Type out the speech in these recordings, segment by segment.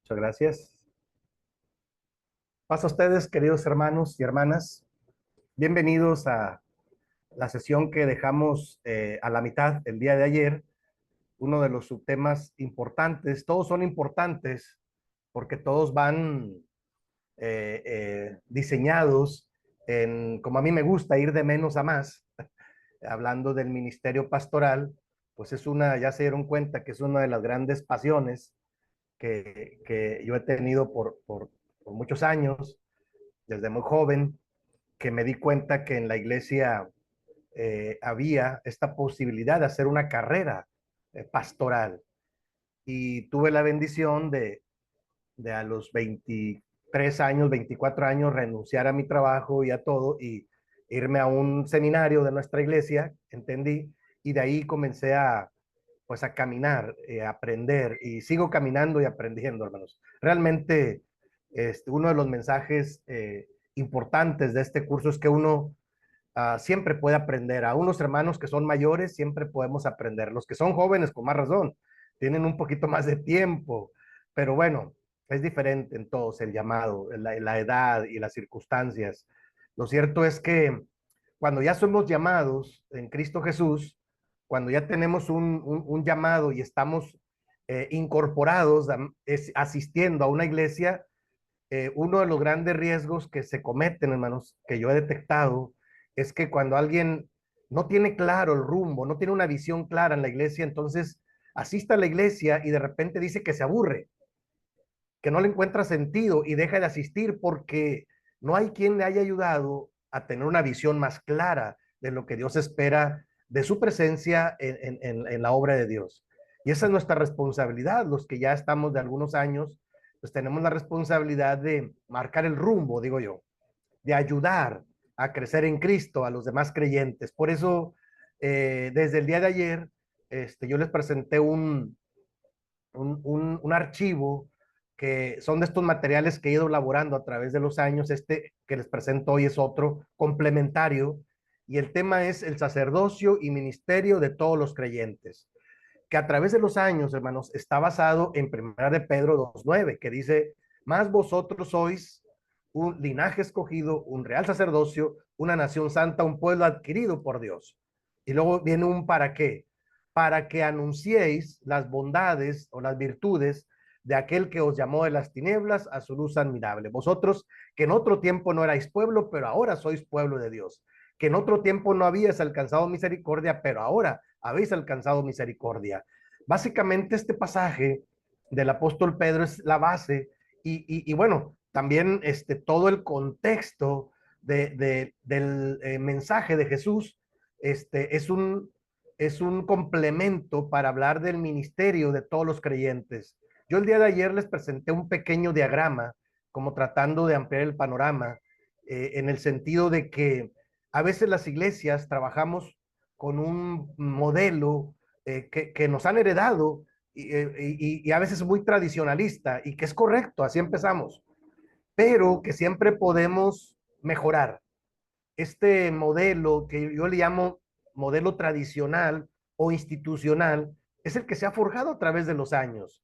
Muchas gracias. Paso a ustedes, queridos hermanos y hermanas. Bienvenidos a la sesión que dejamos a la mitad el día de ayer. Uno de los subtemas importantes, todos son importantes porque todos van diseñados en, como a mí me gusta, ir de menos a más. Hablando del ministerio pastoral, pues es una, ya se dieron cuenta que es una de las grandes pasiones que yo he tenido por muchos años, desde muy joven, que me di cuenta que en la iglesia había esta posibilidad de hacer una carrera pastoral. Y tuve la bendición de a los 23 años, 24 años, renunciar a mi trabajo y a todo y irme a un seminario de nuestra iglesia, entendí, y de ahí comencé a, pues a caminar, a aprender, y sigo caminando y aprendiendo, hermanos. Realmente, uno de los mensajes importantes de este curso es que uno siempre puede aprender. A unos hermanos que son mayores siempre podemos aprender. Los que son jóvenes, con más razón, tienen un poquito más de tiempo, pero bueno, es diferente en todos el llamado, la edad y las circunstancias. Lo cierto es que cuando ya somos llamados en Cristo Jesús, cuando ya tenemos un llamado y estamos incorporados, asistiendo a una iglesia, uno de los grandes riesgos que se cometen, hermanos, que yo he detectado, es que cuando alguien no tiene claro el rumbo, no tiene una visión clara en la iglesia, entonces asiste a la iglesia y de repente dice que se aburre, que no le encuentra sentido y deja de asistir porque no hay quien le haya ayudado a tener una visión más clara de lo que Dios espera de su presencia en la obra de Dios. Y esa es nuestra responsabilidad, los que ya estamos de algunos años, pues tenemos la responsabilidad de marcar el rumbo, digo yo, de ayudar a crecer en Cristo a los demás creyentes. Por eso, desde el día de ayer, yo les presenté un archivo que son de estos materiales que he ido elaborando a través de los años. Este que les presento hoy es otro complementario y el tema es el sacerdocio y ministerio de todos los creyentes, que a través de los años, hermanos, está basado en Primera de Pedro 2:9, que dice: más vosotros sois un linaje escogido, un real sacerdocio, una nación santa, un pueblo adquirido por Dios. Y luego viene un para qué, para que anunciéis las bondades o las virtudes de aquel que os llamó de las tinieblas a su luz admirable. Vosotros que en otro tiempo no erais pueblo, pero ahora sois pueblo de Dios. Que en otro tiempo no habías alcanzado misericordia, pero ahora habéis alcanzado misericordia. Básicamente este pasaje del apóstol Pedro es la base y bueno, también todo el contexto del mensaje de Jesús es un complemento para hablar del ministerio de todos los creyentes. Yo el día de ayer les presenté un pequeño diagrama, como tratando de ampliar el panorama, en el sentido de que a veces las iglesias trabajamos con un modelo que nos han heredado y a veces muy tradicionalista y que es correcto, así empezamos, pero que siempre podemos mejorar. Este modelo que yo le llamo modelo tradicional o institucional es el que se ha forjado a través de los años.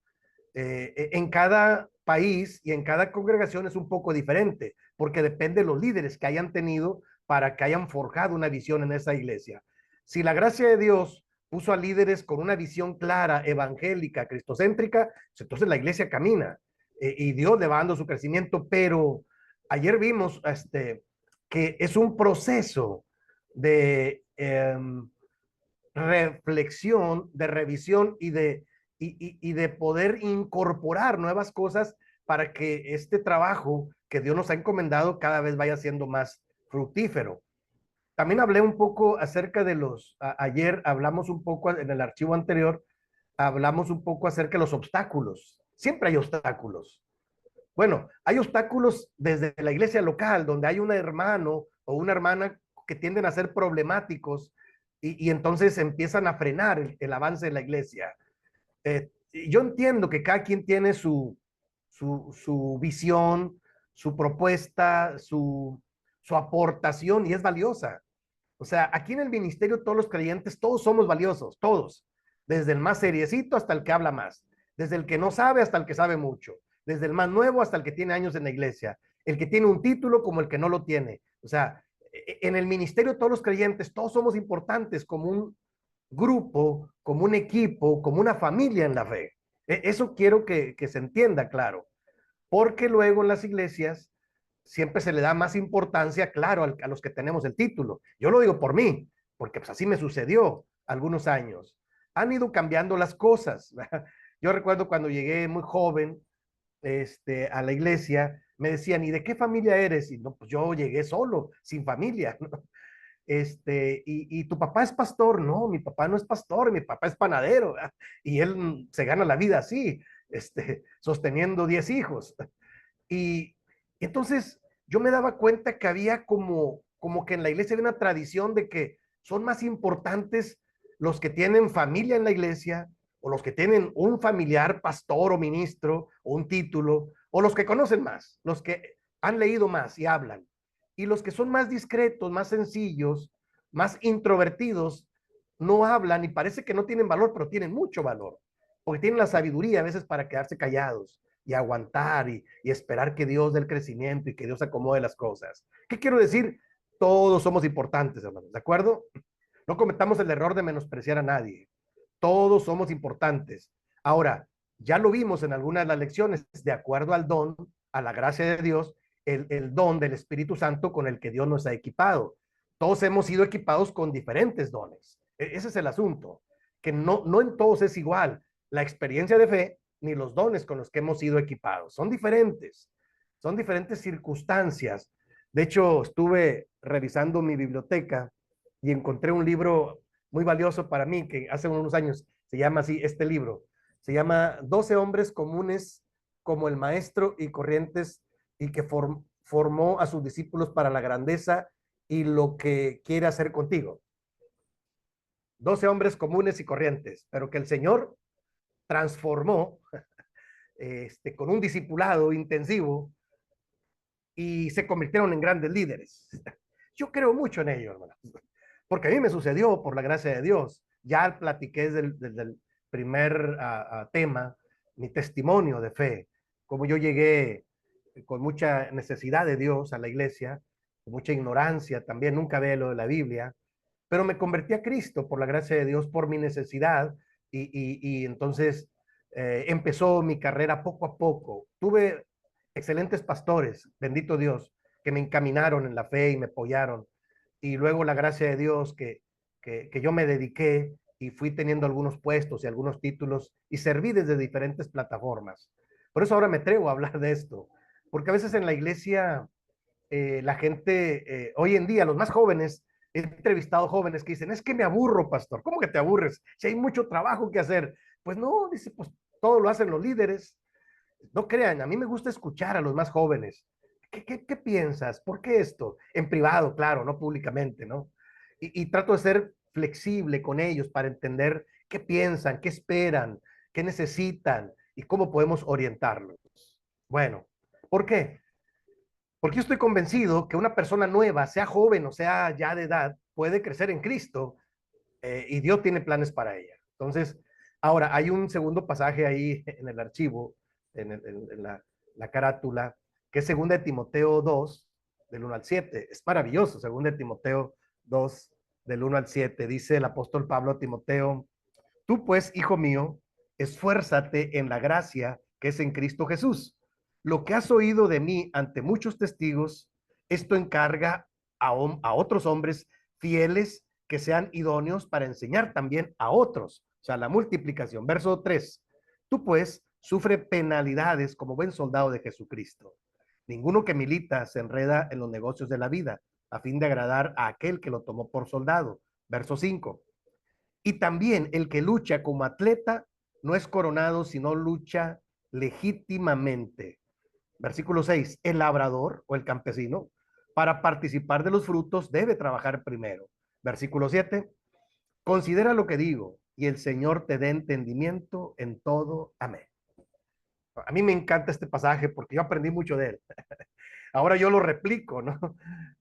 En cada país y en cada congregación es un poco diferente, porque depende de los líderes que hayan tenido para que hayan forjado una visión en esa iglesia. Si la gracia de Dios puso a líderes con una visión clara, evangélica, cristocéntrica, pues entonces la iglesia camina y Dios le va dando su crecimiento, pero ayer vimos que es un proceso de reflexión, de revisión y de poder incorporar nuevas cosas para que este trabajo que Dios nos ha encomendado cada vez vaya siendo más fructífero. También hablé un poco acerca de ayer hablamos un poco en el archivo anterior, hablamos un poco acerca de los obstáculos. Siempre hay obstáculos. Bueno, hay obstáculos desde la iglesia local, donde hay un hermano o una hermana que tienden a ser problemáticos y entonces empiezan a frenar el avance de la iglesia. Yo entiendo que cada quien tiene su visión, su propuesta, su aportación y es valiosa. O sea, aquí en el ministerio todos los creyentes, todos somos valiosos, todos, desde el más seriecito hasta el que habla más, desde el que no sabe hasta el que sabe mucho. desde el más nuevo hasta el que tiene años en la iglesia, el que tiene un título como el que no lo tiene. O sea, en el ministerio todos los creyentes, todos somos importantes como un grupo, como un equipo, como una familia en la fe. Eso quiero que se entienda claro, porque luego en las iglesias siempre se le da más importancia, claro, a los que tenemos el título. Yo lo digo por mí, porque pues así me sucedió algunos años. Han ido cambiando las cosas. Yo recuerdo cuando llegué muy joven a la iglesia, me decían, ¿y de qué familia eres? Y no, pues yo llegué solo, sin familia. ¿No? Y tu papá es pastor. No, mi papá no es pastor, mi papá es panadero, ¿verdad? Y él se gana la vida así, sosteniendo 10 hijos. Y entonces yo me daba cuenta que había como que en la iglesia había una tradición de que son más importantes los que tienen familia en la iglesia, o los que tienen un familiar, pastor o ministro, o un título, o los que conocen más, los que han leído más y hablan. Y los que son más discretos, más sencillos, más introvertidos, no hablan y parece que no tienen valor, pero tienen mucho valor, porque tienen la sabiduría a veces para quedarse callados y aguantar y esperar que Dios dé el crecimiento y que Dios acomode las cosas. ¿Qué quiero decir? Todos somos importantes, hermanos, ¿de acuerdo? No cometamos el error de menospreciar a nadie. Todos somos importantes. Ahora, ya lo vimos en algunas de las lecciones, de acuerdo al don, a la gracia de Dios, el don del Espíritu Santo con el que Dios nos ha equipado. Todos hemos sido equipados con diferentes dones. Ese es el asunto, que no en todos es igual la experiencia de fe ni los dones con los que hemos sido equipados. Son diferentes circunstancias. De hecho, estuve revisando mi biblioteca y encontré un libro muy valioso para mí, que hace unos años se llama así, este libro, se llama 12 hombres comunes como el maestro y corrientes y que formó a sus discípulos para la grandeza y lo que quiere hacer contigo. 12 hombres comunes y corrientes, pero que el Señor transformó con un discipulado intensivo y se convirtieron en grandes líderes. Yo creo mucho en ello, hermano, porque a mí me sucedió por la gracia de Dios. Ya platiqué desde el primer tema, mi testimonio de fe, como yo llegué con mucha necesidad de Dios a la iglesia, con mucha ignorancia también, nunca ve lo de la Biblia, pero me convertí a Cristo por la gracia de Dios, por mi necesidad, y entonces empezó mi carrera poco a poco. Tuve excelentes pastores, bendito Dios, que me encaminaron en la fe y me apoyaron. Y luego la gracia de Dios que yo me dediqué y fui teniendo algunos puestos y algunos títulos y serví desde diferentes plataformas. Por eso ahora me atrevo a hablar de esto, porque a veces en la iglesia la gente, hoy en día, los más jóvenes, he entrevistado jóvenes que dicen, es que me aburro, pastor. ¿Cómo que te aburres? Si hay mucho trabajo que hacer. Pues no, dice, pues todo lo hacen los líderes. No crean, a mí me gusta escuchar a los más jóvenes. ¿Qué piensas? ¿Por qué esto? En privado, claro, no públicamente, ¿no? Y trato de ser flexible con ellos para entender qué piensan, qué esperan, qué necesitan y cómo podemos orientarlos. Bueno, ¿por qué? Porque yo estoy convencido que una persona nueva, sea joven o sea ya de edad, puede crecer en Cristo y Dios tiene planes para ella. Entonces, ahora hay un segundo pasaje ahí en el archivo, en la carátula, que es 2 de Timoteo 2, del 1 al 7. Es maravilloso, 2 de Timoteo 2, del 1 al 7. Dice el apóstol Pablo a Timoteo, tú pues, hijo mío, esfuérzate en la gracia que es en Cristo Jesús. Lo que has oído de mí ante muchos testigos, esto encarga a otros hombres fieles que sean idóneos para enseñar también a otros. O sea, la multiplicación. Verso 3. Tú pues sufre penalidades como buen soldado de Jesucristo. Ninguno que milita se enreda en los negocios de la vida a fin de agradar a aquel que lo tomó por soldado. Verso 5. Y también el que lucha como atleta no es coronado, sino lucha legítimamente. Versículo 6. El labrador o el campesino, para participar de los frutos, debe trabajar primero. Versículo 7. Considera lo que digo y el Señor te dé entendimiento en todo. Amén. A mí me encanta este pasaje porque yo aprendí mucho de él. Ahora yo lo replico, ¿no?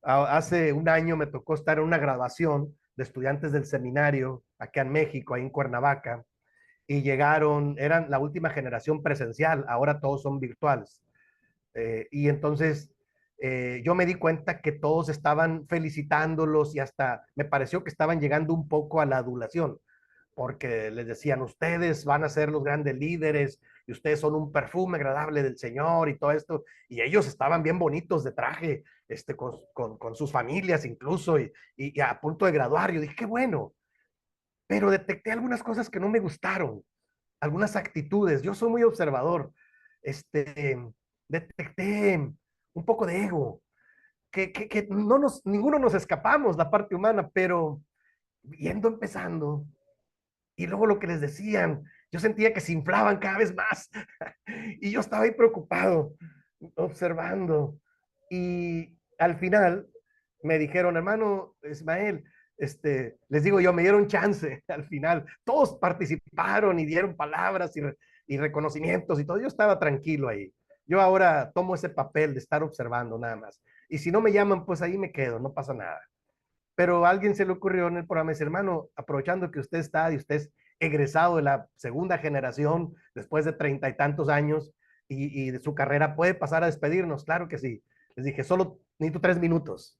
Hace un año me tocó estar en una graduación de estudiantes del seminario acá en México, ahí en Cuernavaca, y llegaron, eran la última generación presencial, ahora todos son virtuales. Y entonces yo me di cuenta que todos estaban felicitándolos y hasta me pareció que estaban llegando un poco a la adulación, porque les decían, ustedes van a ser los grandes líderes y ustedes son un perfume agradable del Señor y todo esto. Y ellos estaban bien bonitos de traje, con sus familias incluso, y a punto de graduar. Yo dije, qué bueno, pero detecté algunas cosas que no me gustaron, algunas actitudes. Yo soy muy observador. Este, detecté un poco de ego, que no ninguno nos escapamos la parte humana, pero viendo empezando, y luego lo que les decían, yo sentía que se inflaban cada vez más, y yo estaba ahí preocupado, observando, y al final me dijeron, hermano Ismael, les digo yo, me dieron chance al final, todos participaron y dieron palabras y reconocimientos y todo, yo estaba tranquilo ahí. Yo ahora tomo ese papel de estar observando nada más. Y si no me llaman, pues ahí me quedo, no pasa nada. Pero a alguien se le ocurrió en el programa, dice, hermano, aprovechando que usted está y usted es egresado de la segunda generación, después de 30 y tantos años y de su carrera, ¿puede pasar a despedirnos? Claro que sí. Les dije, solo necesito 3 minutos.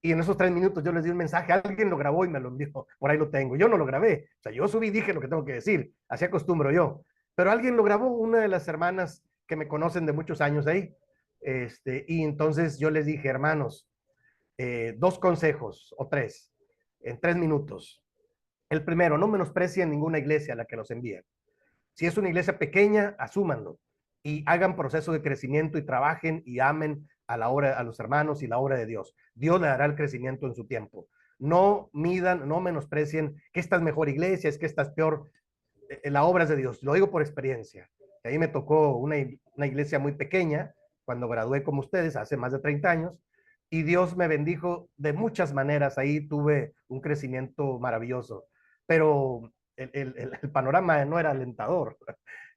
Y en esos 3 minutos yo les di un mensaje, alguien lo grabó y me lo envió, por ahí lo tengo. Yo no lo grabé, o sea, yo subí y dije lo que tengo que decir, así acostumbro yo. Pero alguien lo grabó, una de las hermanas que me conocen de muchos años ahí. Y entonces yo les dije, hermanos, 2 consejos o 3, en 3 minutos. El primero, no menosprecien ninguna iglesia a la que los envíen. Si es una iglesia pequeña, asúmanlo y hagan proceso de crecimiento y trabajen y amen a la obra, a los hermanos y la obra de Dios. Dios le dará el crecimiento en su tiempo. No midan, no menosprecien que esta es mejor iglesia, es que esta es peor. La obra es de Dios. Lo digo por experiencia. Ahí me tocó una iglesia muy pequeña cuando gradué como ustedes hace más de 30 años y Dios me bendijo de muchas maneras. Ahí tuve un crecimiento maravilloso, pero el panorama no era alentador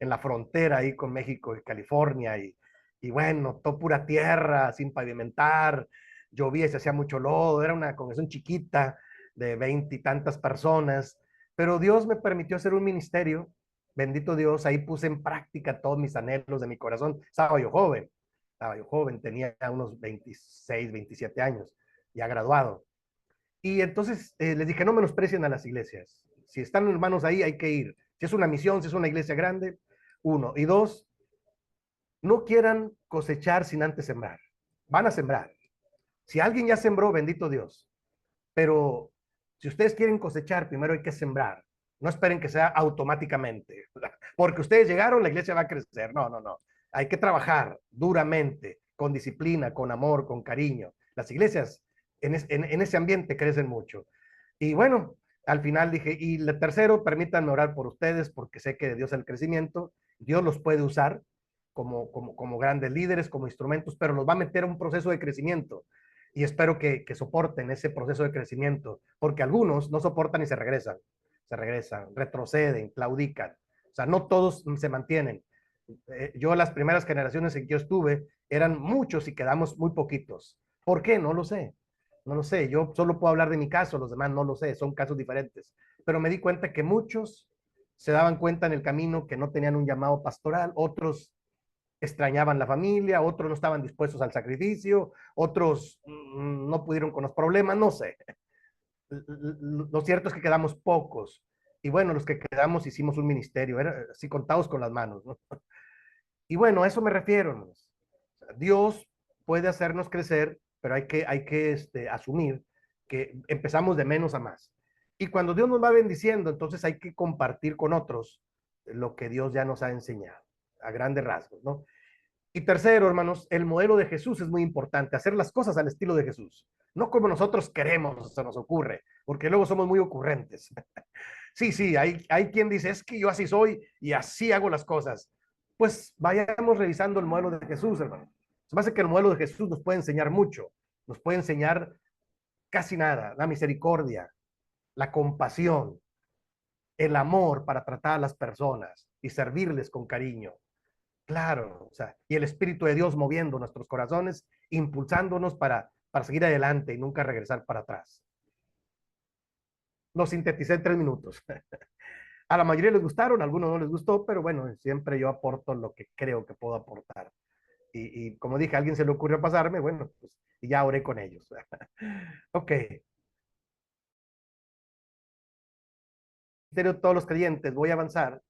en la frontera ahí con México y California y bueno, todo pura tierra, sin pavimentar, llovía y se hacía mucho lodo, era una congregación chiquita de 20 y tantas personas, pero Dios me permitió hacer un ministerio, bendito Dios, ahí puse en práctica todos mis anhelos de mi corazón. Estaba yo joven, tenía unos 26, 27 años, ya graduado. Y entonces les dije, no menosprecien a las iglesias. Si están hermanos ahí, hay que ir. Si es una misión, si es una iglesia grande, uno. Y dos, no quieran cosechar sin antes sembrar. Van a sembrar. Si alguien ya sembró, bendito Dios. Pero si ustedes quieren cosechar, primero hay que sembrar. No esperen que sea automáticamente. Porque ustedes llegaron, la iglesia va a crecer. No, no, no. Hay que trabajar duramente, con disciplina, con amor, con cariño. Las iglesias en ese ambiente crecen mucho. Y bueno, al final dije, y el tercero, permítanme orar por ustedes, porque sé que de Dios es el crecimiento. Dios los puede usar como grandes líderes, como instrumentos, pero los va a meter a un proceso de crecimiento y espero que soporten ese proceso de crecimiento, porque algunos no soportan y se regresan, retroceden, claudican. O sea, no todos se mantienen. Yo las primeras generaciones en que yo estuve eran muchos y quedamos muy poquitos. ¿Por qué? No lo sé. No lo sé. Yo solo puedo hablar de mi caso, los demás no lo sé, son casos diferentes. Pero me di cuenta que muchos se daban cuenta en el camino que no tenían un llamado pastoral, otros extrañaban la familia, otros no estaban dispuestos al sacrificio, otros no pudieron con los problemas, no sé. Lo cierto es que quedamos pocos. Y bueno, los que quedamos hicimos un ministerio, era así contados con las manos, ¿no? Y bueno, a eso me refiero, hermanos. Dios puede hacernos crecer, pero hay que asumir que empezamos de menos a más. Y cuando Dios nos va bendiciendo, entonces hay que compartir con otros lo que Dios ya nos ha enseñado, a grandes rasgos, ¿no? Y tercero, hermanos, el modelo de Jesús es muy importante, hacer las cosas al estilo de Jesús, no como nosotros queremos, se nos ocurre, porque luego somos muy ocurrentes. Sí, sí, hay quien dice, es que yo así soy y así hago las cosas. Pues vayamos revisando el modelo de Jesús, hermano. Se me hace que el modelo de Jesús nos puede enseñar mucho, nos puede enseñar casi nada, la misericordia, la compasión, el amor para tratar a las personas y servirles con cariño. Claro, o sea, y el Espíritu de Dios moviendo nuestros corazones, impulsándonos para seguir adelante y nunca regresar para atrás. Lo sinteticé en 3 minutos. A la mayoría les gustaron, a algunos no les gustó, pero bueno, siempre yo aporto lo que creo que puedo aportar. Y como dije, a alguien se le ocurrió pasarme, bueno, pues y ya oré con ellos. Ok, todos los creyentes, voy a avanzar.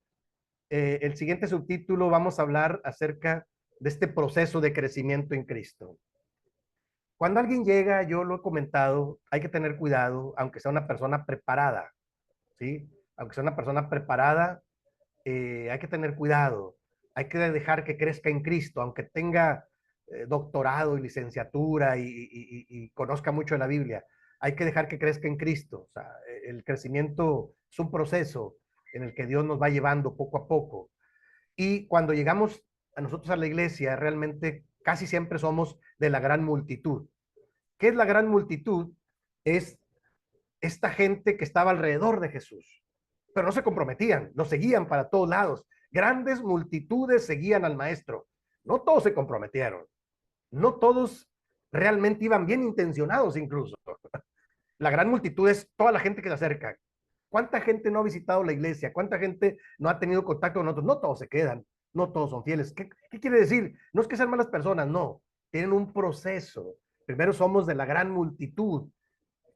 El siguiente subtítulo vamos a hablar acerca de este proceso de crecimiento en Cristo. Cuando alguien llega, yo lo he comentado, hay que tener cuidado, aunque sea una persona preparada, ¿sí? Aunque sea una persona preparada, hay que tener cuidado, hay que dejar que crezca en Cristo, aunque tenga doctorado y licenciatura y conozca mucho de la Biblia, hay que dejar que crezca en Cristo. O sea, el crecimiento es un proceso en el que Dios nos va llevando poco a poco. Y cuando llegamos a nosotros a la iglesia, realmente casi siempre somos de la gran multitud. ¿Qué es la gran multitud? Es esta gente que estaba alrededor de Jesús, pero no se comprometían, lo seguían para todos lados. Grandes multitudes seguían al maestro. No todos se comprometieron, no todos realmente iban bien intencionados incluso. La gran multitud es toda la gente que se acerca. ¿Cuánta gente no ha visitado la iglesia? ¿Cuánta gente no ha tenido contacto con nosotros? No todos se quedan, no todos son fieles. ¿Qué quiere decir? No es que sean malas personas, no. Tienen un proceso. Primero somos de la gran multitud.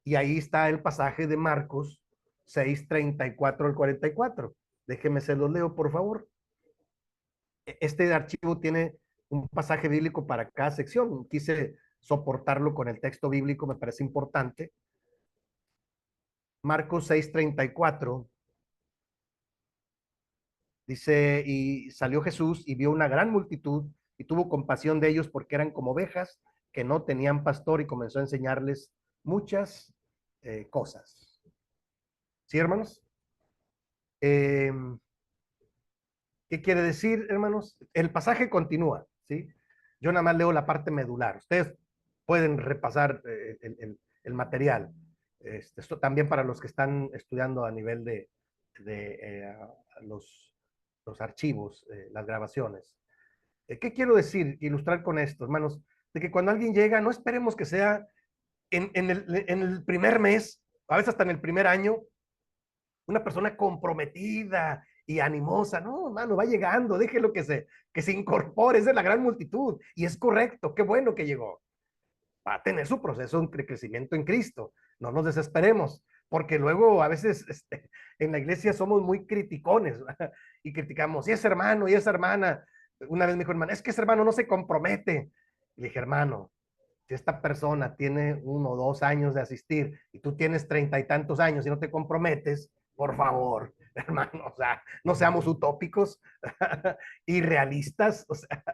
Y ahí está el pasaje de Marcos 6:34 al 44. Déjenme se los leo, por favor. Este archivo tiene un pasaje bíblico para cada sección. Quise soportarlo con el texto bíblico, me parece importante. Marcos 6:34 dice, y salió Jesús y vio una gran multitud y tuvo compasión de ellos porque eran como ovejas que no tenían pastor y comenzó a enseñarles muchas cosas. ¿Sí, hermanos? Eh, ¿Qué quiere decir, hermanos? El pasaje continúa, ¿sí? Yo nada más leo la parte medular. Ustedes pueden repasar el material. Esto también para los que están estudiando a nivel de los, los archivos, las grabaciones. ¿Qué quiero decir, ilustrar con esto, hermanos? De que cuando alguien llega, no esperemos que sea en el primer mes, a veces hasta en el primer año, una persona comprometida y animosa. No, hermano, va llegando, déjelo que se incorpore, es de la gran multitud. Y es correcto, qué bueno que llegó. Va a tener su proceso de crecimiento en Cristo. No nos desesperemos, porque luego a veces en la iglesia somos muy criticones, ¿verdad? Y criticamos, y ese hermano, y esa hermana. Una vez me dijo, hermano, es que ese hermano no se compromete. Y le dije, hermano, si esta persona tiene 1 o 2 años de asistir y tú tienes 30 y tantos años y no te comprometes, por favor, hermano, o sea, no seamos utópicos, irrealistas, o sea,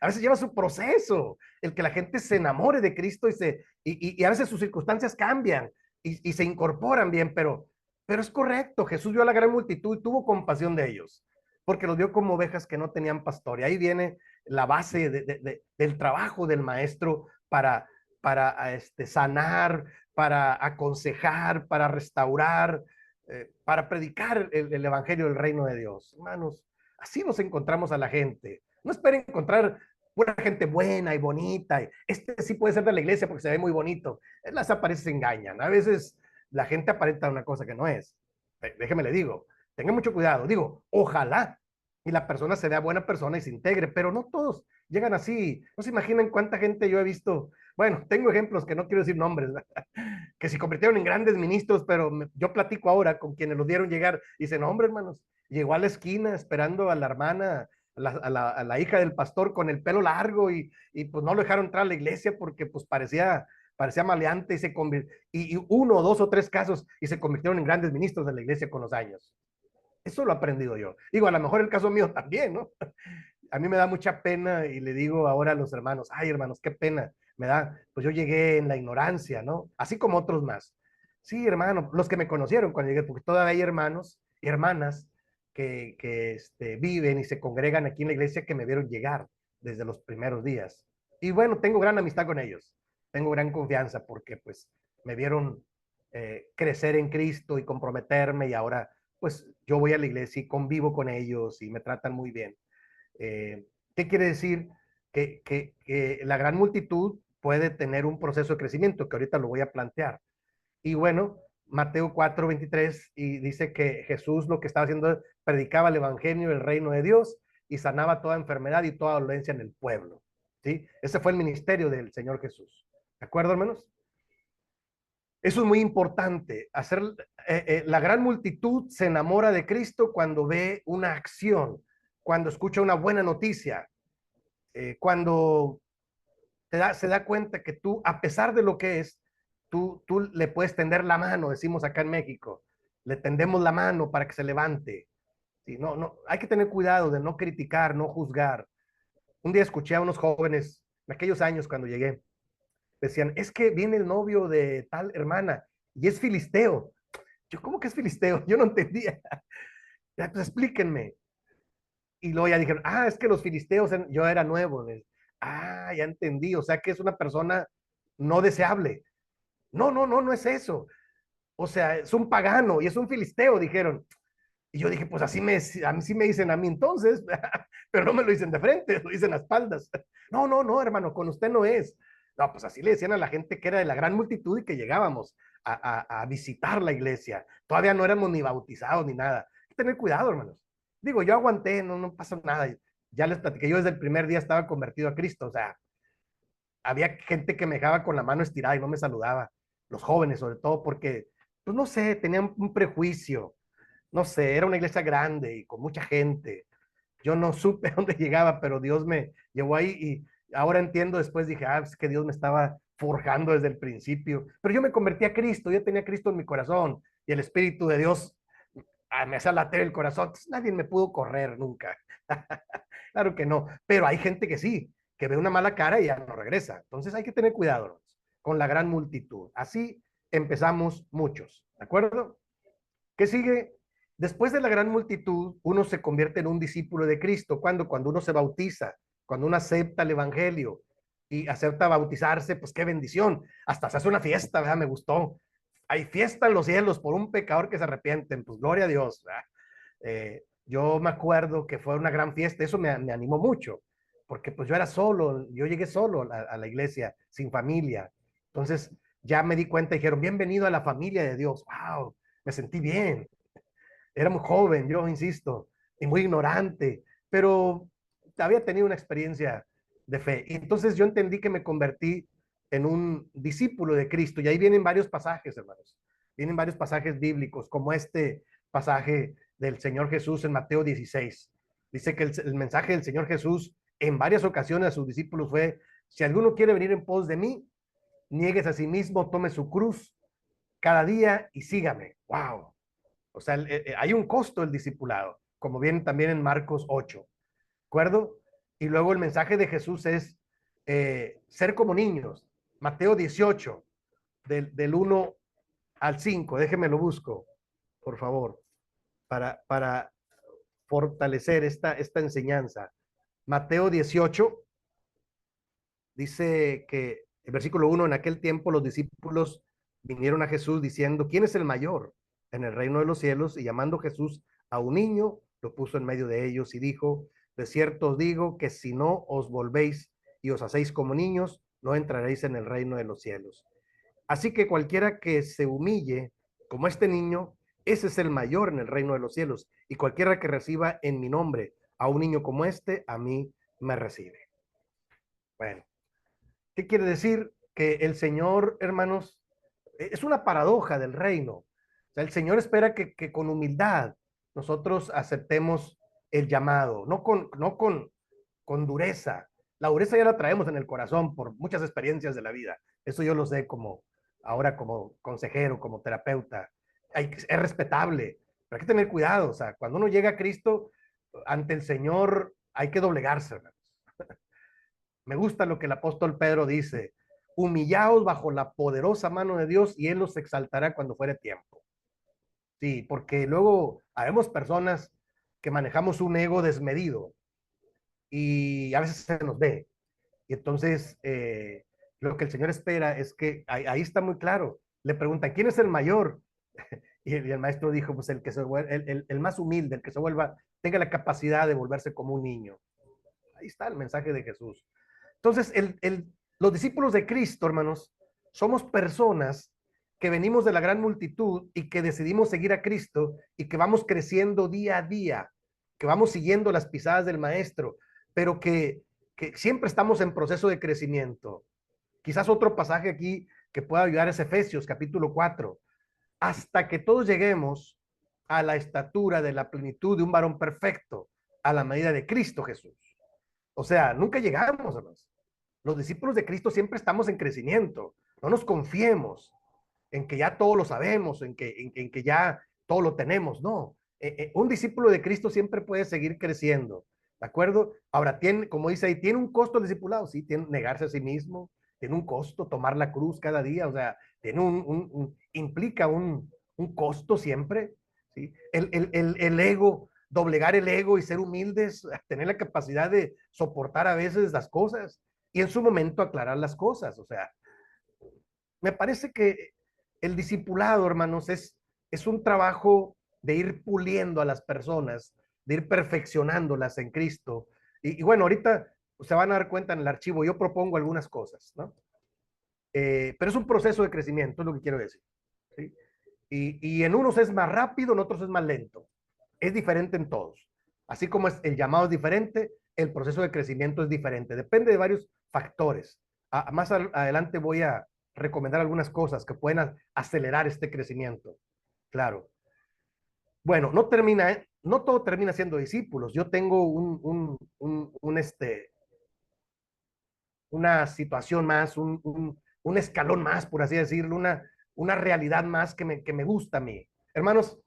a veces lleva su proceso, el que la gente se enamore de Cristo y a veces sus circunstancias cambian y se incorporan bien, pero es correcto, Jesús vio a la gran multitud y tuvo compasión de ellos, porque los vio como ovejas que no tenían pastor, y ahí viene la base del trabajo del maestro para sanar, para aconsejar, para restaurar, para predicar el evangelio del reino de Dios. Hermanos, así nos encontramos a la gente. No esperen encontrar pura gente buena y bonita. Este sí puede ser de la iglesia porque se ve muy bonito. Las apariencias engañan. A veces la gente aparenta una cosa que no es. Déjeme le digo, tenga mucho cuidado. Digo, ojalá y la persona se vea buena persona y se integre, pero no todos llegan así. No se imaginan cuánta gente yo he visto. Bueno, tengo ejemplos que no quiero decir nombres, ¿verdad? Que se convirtieron en grandes ministros, pero yo platico ahora con quienes los dieron llegar. Y dicen, hombre, hermanos, llegó a la esquina esperando a la hermana, a la hija del pastor con el pelo largo y pues no lo dejaron entrar a la iglesia porque pues parecía maleante y se convirtió, y 1 o 2 o 3 casos y se convirtieron en grandes ministros de la iglesia con los años. Eso lo he aprendido yo. Digo, a lo mejor el caso mío también, ¿no? A mí me da mucha pena y le digo ahora a los hermanos, ay hermanos, qué pena, me da, pues yo llegué en la ignorancia, ¿no? Así como otros más. Sí, hermano, los que me conocieron cuando llegué, porque todavía hay hermanos y hermanas que viven y se congregan aquí en la iglesia que me vieron llegar desde los primeros días. Y bueno, tengo gran amistad con ellos, tengo gran confianza porque pues me vieron crecer en Cristo y comprometerme y ahora pues yo voy a la iglesia y convivo con ellos y me tratan muy bien. ¿Qué quiere decir? Que la gran multitud puede tener un proceso de crecimiento, que ahorita lo voy a plantear. Y bueno, Mateo 4:23 y dice que Jesús lo que estaba haciendo es predicaba el evangelio del reino de Dios y sanaba toda enfermedad y toda dolencia en el pueblo. ¿Sí? Ese fue el ministerio del Señor Jesús. ¿De acuerdo, hermanos? Eso es muy importante. La gran multitud se enamora de Cristo cuando ve una acción, cuando escucha una buena noticia, cuando se da cuenta que tú, a pesar de lo que es, tú le puedes tender la mano, decimos acá en México, le tendemos la mano para que se levante. Sí, no, no, hay que tener cuidado de no criticar, no juzgar. Un día escuché a unos jóvenes, en aquellos años cuando llegué, decían, es que viene el novio de tal hermana y es filisteo. Yo, ¿cómo que es filisteo? Yo no entendía. Ya, pues explíquenme. Y luego ya dijeron, es que los filisteos, yo era nuevo. Ya entendí. O sea que es una persona no deseable. No, no, no, no es eso. O sea, es un pagano y es un filisteo, dijeron. Y yo dije, pues a mí sí me dicen a mí entonces, pero no me lo dicen de frente, lo dicen a espaldas. No, no, no, hermano, con usted no es. No, pues así le decían a la gente que era de la gran multitud y que llegábamos a visitar la iglesia. Todavía no éramos ni bautizados ni nada. Hay que tener cuidado, hermanos. Digo, yo aguanté, no, no pasó nada. Ya les platiqué, yo desde el primer día estaba convertido a Cristo. O sea, había gente que me dejaba con la mano estirada y no me saludaba. Los jóvenes, sobre todo, porque, pues no sé, tenían un prejuicio. No sé, era una iglesia grande y con mucha gente. Yo no supe dónde llegaba, pero Dios me llevó ahí y ahora entiendo, después dije, es que Dios me estaba forjando desde el principio. Pero yo me convertí a Cristo, yo tenía a Cristo en mi corazón y el Espíritu de Dios me hacía latir el corazón. Entonces, nadie me pudo correr nunca. Claro que no, pero hay gente que sí, que ve una mala cara y ya no regresa. Entonces hay que tener cuidado con la gran multitud. Así empezamos muchos, ¿de acuerdo? ¿Qué sigue? Después de la gran multitud, uno se convierte en un discípulo de Cristo. Cuando uno se bautiza, cuando uno acepta el evangelio y acepta bautizarse, pues qué bendición. Hasta se hace una fiesta, ¿verdad? Me gustó. Hay fiesta en los cielos por un pecador que se arrepienten, pues gloria a Dios. Yo me acuerdo que fue una gran fiesta, eso me animó mucho, porque pues yo era solo, yo llegué solo a la iglesia, sin familia. Entonces ya me di cuenta y dijeron, bienvenido a la familia de Dios. ¡Wow! Me sentí bien. Era muy joven, yo insisto, y muy ignorante, pero había tenido una experiencia de fe. Y entonces yo entendí que me convertí en un discípulo de Cristo. Y ahí vienen varios pasajes, hermanos. Vienen varios pasajes bíblicos, como este pasaje del Señor Jesús en Mateo 16. Dice que el mensaje del Señor Jesús en varias ocasiones a sus discípulos fue, si alguno quiere venir en pos de mí, niegues a sí mismo, tome su cruz cada día y sígame. ¡Wow! O sea, hay un costo del discipulado, como viene también en Marcos 8, ¿de acuerdo? Y luego el mensaje de Jesús es ser como niños. Mateo 18, del 1 al 5, déjeme lo busco, por favor, para fortalecer esta enseñanza. Mateo 18 dice que, el versículo 1, en aquel tiempo los discípulos vinieron a Jesús diciendo, ¿quién es el mayor en el reino de los cielos? Y llamando Jesús a un niño, lo puso en medio de ellos y dijo, de cierto os digo que si no os volvéis y os hacéis como niños, no entraréis en el reino de los cielos. Así que cualquiera que se humille como este niño, ese es el mayor en el reino de los cielos. Y cualquiera que reciba en mi nombre a un niño como este, a mí me recibe. Bueno, ¿qué quiere decir? Que el Señor, hermanos, es una paradoja del reino. O sea, el Señor espera que con humildad nosotros aceptemos el llamado, con dureza. La dureza ya la traemos en el corazón por muchas experiencias de la vida. Eso yo lo sé ahora como consejero, como terapeuta. Es respetable, pero hay que tener cuidado. O sea, cuando uno llega a Cristo, ante el Señor hay que doblegarse, hermanos. Me gusta lo que el apóstol Pedro dice, humillaos bajo la poderosa mano de Dios y Él los exaltará cuando fuere tiempo. Sí, porque luego habemos personas que manejamos un ego desmedido y a veces se nos ve. Y entonces lo que el Señor espera es que, ahí está muy claro, le preguntan, ¿quién es el mayor? Y el maestro dijo, pues el que se vuelva, el más humilde, el que se vuelva, tenga la capacidad de volverse como un niño. Ahí está el mensaje de Jesús. Entonces, los discípulos de Cristo, hermanos, somos personas que venimos de la gran multitud y que decidimos seguir a Cristo y que vamos creciendo día a día, que vamos siguiendo las pisadas del Maestro, pero que siempre estamos en proceso de crecimiento. Quizás otro pasaje aquí que pueda ayudar es Efesios capítulo 4, hasta que todos lleguemos a la estatura de la plenitud de un varón perfecto, a la medida de Cristo Jesús. O sea, nunca llegamos, hermanos. Los discípulos de Cristo siempre estamos en crecimiento. No nos confiemos en que ya todo lo sabemos, en que ya todo lo tenemos. No, un discípulo de Cristo siempre puede seguir creciendo. ¿De acuerdo? Ahora, tiene, como dice ahí, tiene un costo el discipulado, sí, tiene negarse a sí mismo, tiene un costo tomar la cruz cada día, o sea, tiene implica un costo siempre, ¿sí? El ego, doblegar el ego y ser humildes, tener la capacidad de soportar a veces las cosas y en su momento aclarar las cosas, o sea, me parece que el discipulado, hermanos, es un trabajo de ir puliendo a las personas, de ir perfeccionándolas en Cristo. Y bueno, ahorita se van a dar cuenta en el archivo, yo propongo algunas cosas, ¿no? Pero es un proceso de crecimiento, es lo que quiero decir. ¿Sí? Y en unos es más rápido, en otros es más lento. Es diferente en todos. Así como es, el llamado es diferente, el proceso de crecimiento es diferente. Depende de varios factores. Más adelante voy a recomendar algunas cosas que pueden acelerar este crecimiento. Claro. Bueno, no todo termina siendo discípulos. Yo tengo una situación más, un escalón más, por así decirlo, una realidad más que me gusta a mí. Hermanos,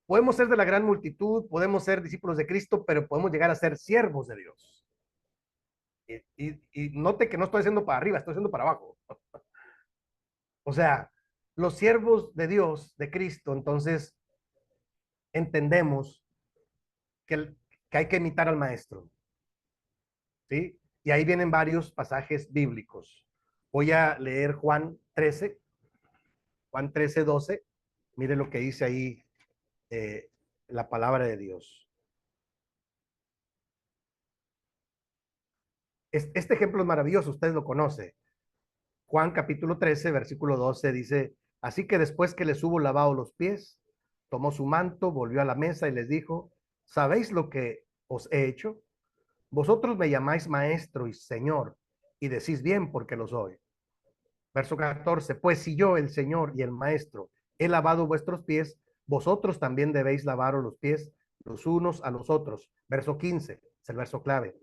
podemos ser de la gran multitud, podemos ser discípulos de Cristo, pero podemos llegar a ser siervos de Dios. Y note que no estoy haciendo para arriba, estoy haciendo para abajo. O sea, los siervos de Dios, de Cristo, entonces entendemos que hay que imitar al maestro, ¿sí? Y ahí vienen varios pasajes bíblicos. Voy a leer Juan 13, 12. Mire lo que dice ahí la palabra de Dios. Este ejemplo es maravilloso, usted lo conoce. Juan capítulo 13, versículo 12 dice, así que después que les hubo lavado los pies, tomó su manto, volvió a la mesa y les dijo, ¿sabéis lo que os he hecho? Vosotros me llamáis maestro y señor, y decís bien porque lo soy. Verso 14, pues si yo, el Señor y el maestro, he lavado vuestros pies, vosotros también debéis lavaros los pies los unos a los otros. Verso 15, es el verso clave.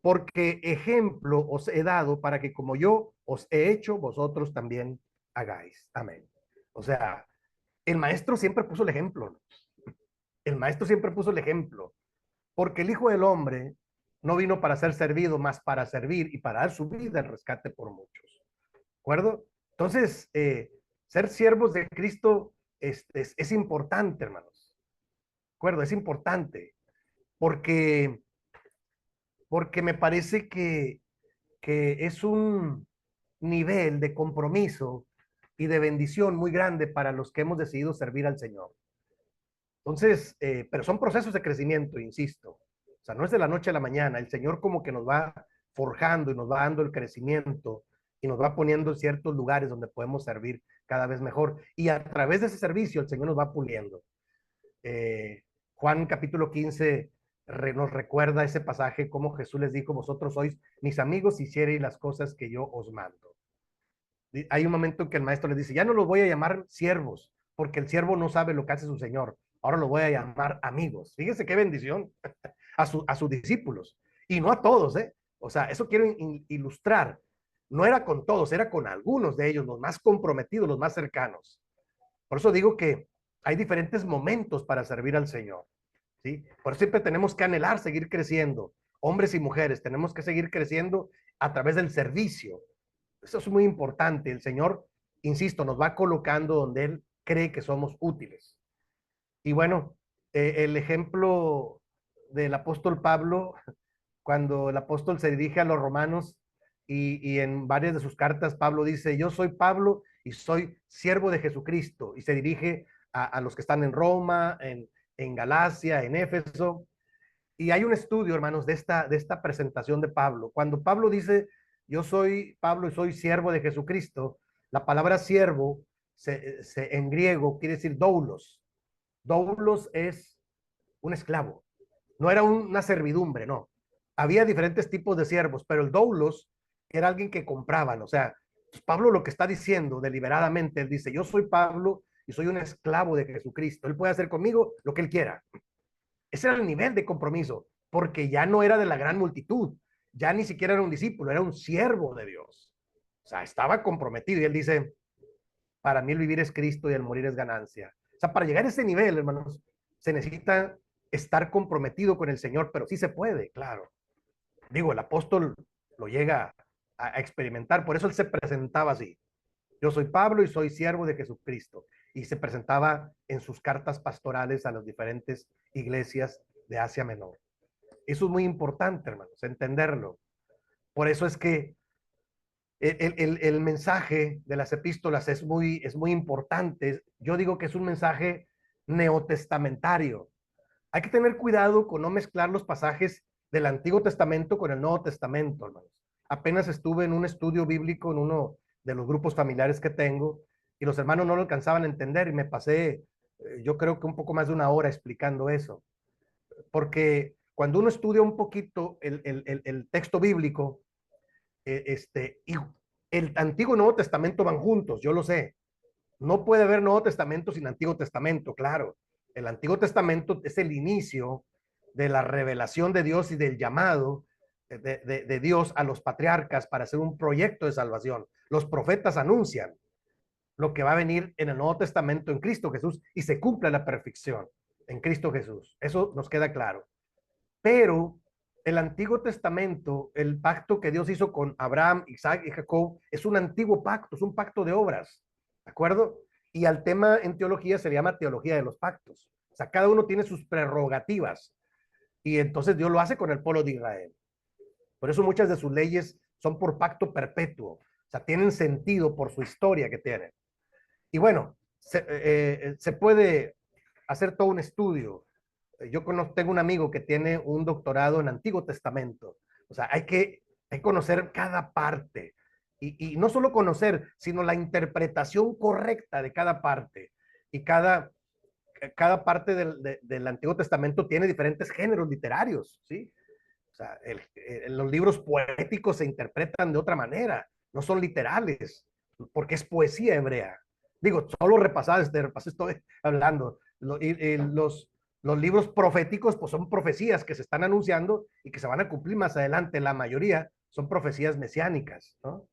Porque ejemplo os he dado para que como yo os he hecho, vosotros también hagáis. Amén. O sea, el maestro siempre puso el ejemplo, ¿no? El maestro siempre puso el ejemplo, porque el Hijo del Hombre no vino para ser servido, más para servir y para dar su vida el rescate por muchos. ¿De acuerdo? Entonces, ser siervos de Cristo es importante, hermanos. ¿De acuerdo? Es importante, porque, porque me parece que es un nivel de compromiso y de bendición muy grande para los que hemos decidido servir al Señor. Entonces, pero son procesos de crecimiento, insisto. O sea, no es de la noche a la mañana. El Señor como que nos va forjando y nos va dando el crecimiento y nos va poniendo en ciertos lugares donde podemos servir cada vez mejor. Y a través de ese servicio el Señor nos va puliendo. Juan capítulo 15 nos recuerda ese pasaje como Jesús les dijo, vosotros sois mis amigos si hiciereis las cosas que yo os mando. Hay un momento en que el maestro les dice, ya no los voy a llamar siervos, porque el siervo no sabe lo que hace su señor. Ahora los voy a llamar amigos. Fíjense qué bendición a sus discípulos. Y no a todos, ¿eh? O sea, eso quiero ilustrar. No era con todos, era con algunos de ellos, los más comprometidos, los más cercanos. Por eso digo que hay diferentes momentos para servir al Señor, ¿sí? Por eso siempre tenemos que anhelar seguir creciendo. Hombres y mujeres, tenemos que seguir creciendo a través del servicio. Eso es muy importante. El Señor, insisto, nos va colocando donde Él cree que somos útiles. Y bueno, el ejemplo del apóstol Pablo, cuando el apóstol se dirige a los romanos y en varias de sus cartas Pablo dice, yo soy Pablo y soy siervo de Jesucristo. Y se dirige a los que están en Roma, en Galacia, en Éfeso. Y hay un estudio, hermanos, de esta presentación de Pablo. Cuando Pablo dice, yo soy Pablo y soy siervo de Jesucristo, la palabra siervo en griego quiere decir doulos. Doulos es un esclavo. No era una servidumbre, no. Había diferentes tipos de siervos, pero el doulos era alguien que compraban. O sea, Pablo lo que está diciendo deliberadamente, él dice, yo soy Pablo y soy un esclavo de Jesucristo. Él puede hacer conmigo lo que él quiera. Ese era el nivel de compromiso, porque ya no era de la gran multitud, ya ni siquiera era un discípulo, era un siervo de Dios. O sea, estaba comprometido y él dice, para mí el vivir es Cristo y el morir es ganancia. O sea, para llegar a ese nivel, hermanos, se necesita estar comprometido con el Señor, pero sí se puede, claro. Digo, el apóstol lo llega a experimentar, por eso él se presentaba así. Yo soy Pablo y soy siervo de Jesucristo. Y se presentaba en sus cartas pastorales a las diferentes iglesias de Asia Menor. Eso es muy importante, hermanos, entenderlo. Por eso es que el mensaje de las epístolas es muy importante. Yo digo que es un mensaje neotestamentario. Hay que tener cuidado con no mezclar los pasajes del Antiguo Testamento con el Nuevo Testamento, hermanos. Apenas estuve en un estudio bíblico en uno de los grupos familiares que tengo y los hermanos no lo alcanzaban a entender y me pasé, yo creo que un poco más de una hora explicando eso. Porque cuando uno estudia un poquito el texto bíblico, y el Antiguo y Nuevo Testamento van juntos, yo lo sé. No puede haber Nuevo Testamento sin Antiguo Testamento, claro. El Antiguo Testamento es el inicio de la revelación de Dios y del llamado de Dios a los patriarcas para hacer un proyecto de salvación. Los profetas anuncian lo que va a venir en el Nuevo Testamento en Cristo Jesús y se cumple la perfección en Cristo Jesús. Eso nos queda claro. Pero el Antiguo Testamento, el pacto que Dios hizo con Abraham, Isaac y Jacob, es un antiguo pacto, es un pacto de obras, ¿de acuerdo? Y al tema en teología se le llama teología de los pactos. O sea, cada uno tiene sus prerrogativas y entonces Dios lo hace con el pueblo de Israel. Por eso muchas de sus leyes son por pacto perpetuo, o sea, tienen sentido por su historia que tienen. Y bueno, se puede hacer todo un estudio. Yo tengo un amigo que tiene un doctorado en Antiguo Testamento. O sea, hay que conocer cada parte. Y no solo conocer, sino la interpretación correcta de cada parte. Y cada parte del Antiguo Testamento tiene diferentes géneros literarios, ¿sí? O sea, los libros poéticos se interpretan de otra manera, no son literales, porque es poesía hebrea. Digo, solo repasar, estoy hablando. Los libros proféticos, pues son profecías que se están anunciando y que se van a cumplir más adelante. La mayoría son profecías mesiánicas, ¿no?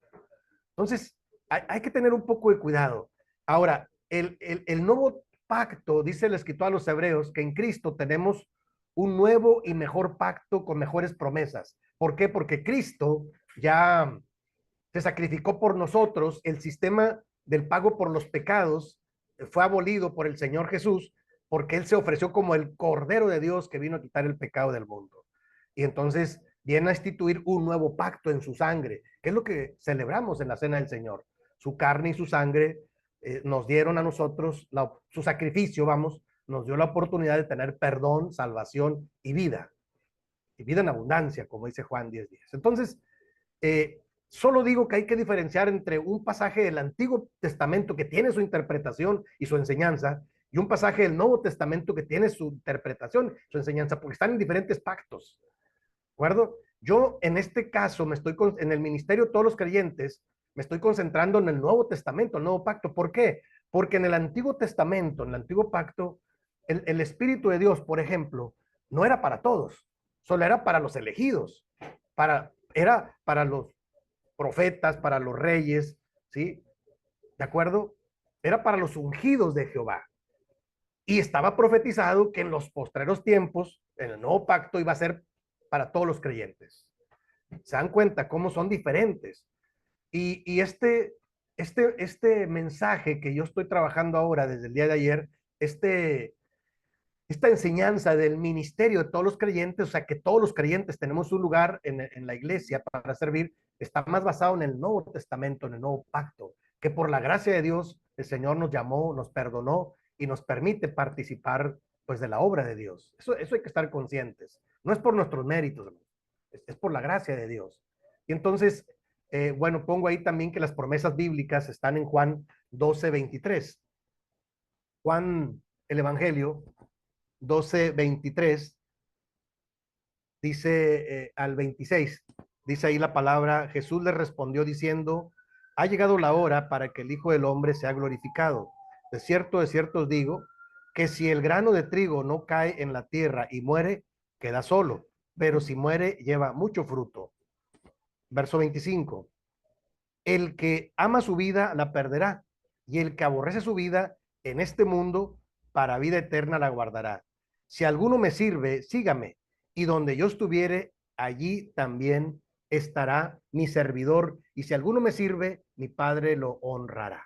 Entonces, hay que tener un poco de cuidado. Ahora, el nuevo pacto, dice el escritor a los hebreos, que en Cristo tenemos un nuevo y mejor pacto con mejores promesas. ¿Por qué? Porque Cristo ya se sacrificó por nosotros, el sistema del pago por los pecados fue abolido por el Señor Jesús, porque Él se ofreció como el Cordero de Dios que vino a quitar el pecado del mundo. Y entonces viene a instituir un nuevo pacto en su sangre, que es lo que celebramos en la cena del Señor. Su carne y su sangre nos dieron a nosotros, su sacrificio, vamos, nos dio la oportunidad de tener perdón, salvación y vida en abundancia, como dice Juan 10:10. Entonces, solo digo que hay que diferenciar entre un pasaje del Antiguo Testamento que tiene su interpretación y su enseñanza y un pasaje del Nuevo Testamento que tiene su interpretación, su enseñanza, porque están en diferentes pactos. ¿De acuerdo? Yo en este caso en el ministerio de todos los creyentes, me estoy concentrando en el Nuevo Testamento, el Nuevo Pacto. ¿Por qué? Porque en el Antiguo Testamento, en el Antiguo Pacto, el Espíritu de Dios, por ejemplo, no era para todos, solo era para los elegidos, era para los profetas, para los reyes, ¿sí? ¿De acuerdo? Era para los ungidos de Jehová. Y estaba profetizado que en los postreros tiempos, en el nuevo pacto, iba a ser para todos los creyentes. Se dan cuenta cómo son diferentes. Y este mensaje que yo estoy trabajando ahora desde el día de ayer, esta enseñanza del ministerio de todos los creyentes, o sea, que todos los creyentes tenemos un lugar en la iglesia para servir, está más basado en el Nuevo Testamento, en el Nuevo Pacto, que por la gracia de Dios el Señor nos llamó, nos perdonó y nos permite participar pues de la obra de Dios. Eso hay que estar conscientes. No es por nuestros méritos, es por la gracia de Dios. Y entonces, Bueno, pongo ahí también que las promesas bíblicas están en Juan 12:23. Juan, el Evangelio, 12:23, dice al 26, dice ahí la palabra: Jesús le respondió diciendo, ha llegado la hora para que el Hijo del Hombre sea glorificado. De cierto os digo, que si el grano de trigo no cae en la tierra y muere, queda solo, pero si muere, lleva mucho fruto. Verso 25, el que ama su vida la perderá, y el que aborrece su vida en este mundo, para vida eterna la guardará. Si alguno me sirve, sígame, y donde yo estuviere, allí también estará mi servidor, y si alguno me sirve, mi Padre lo honrará.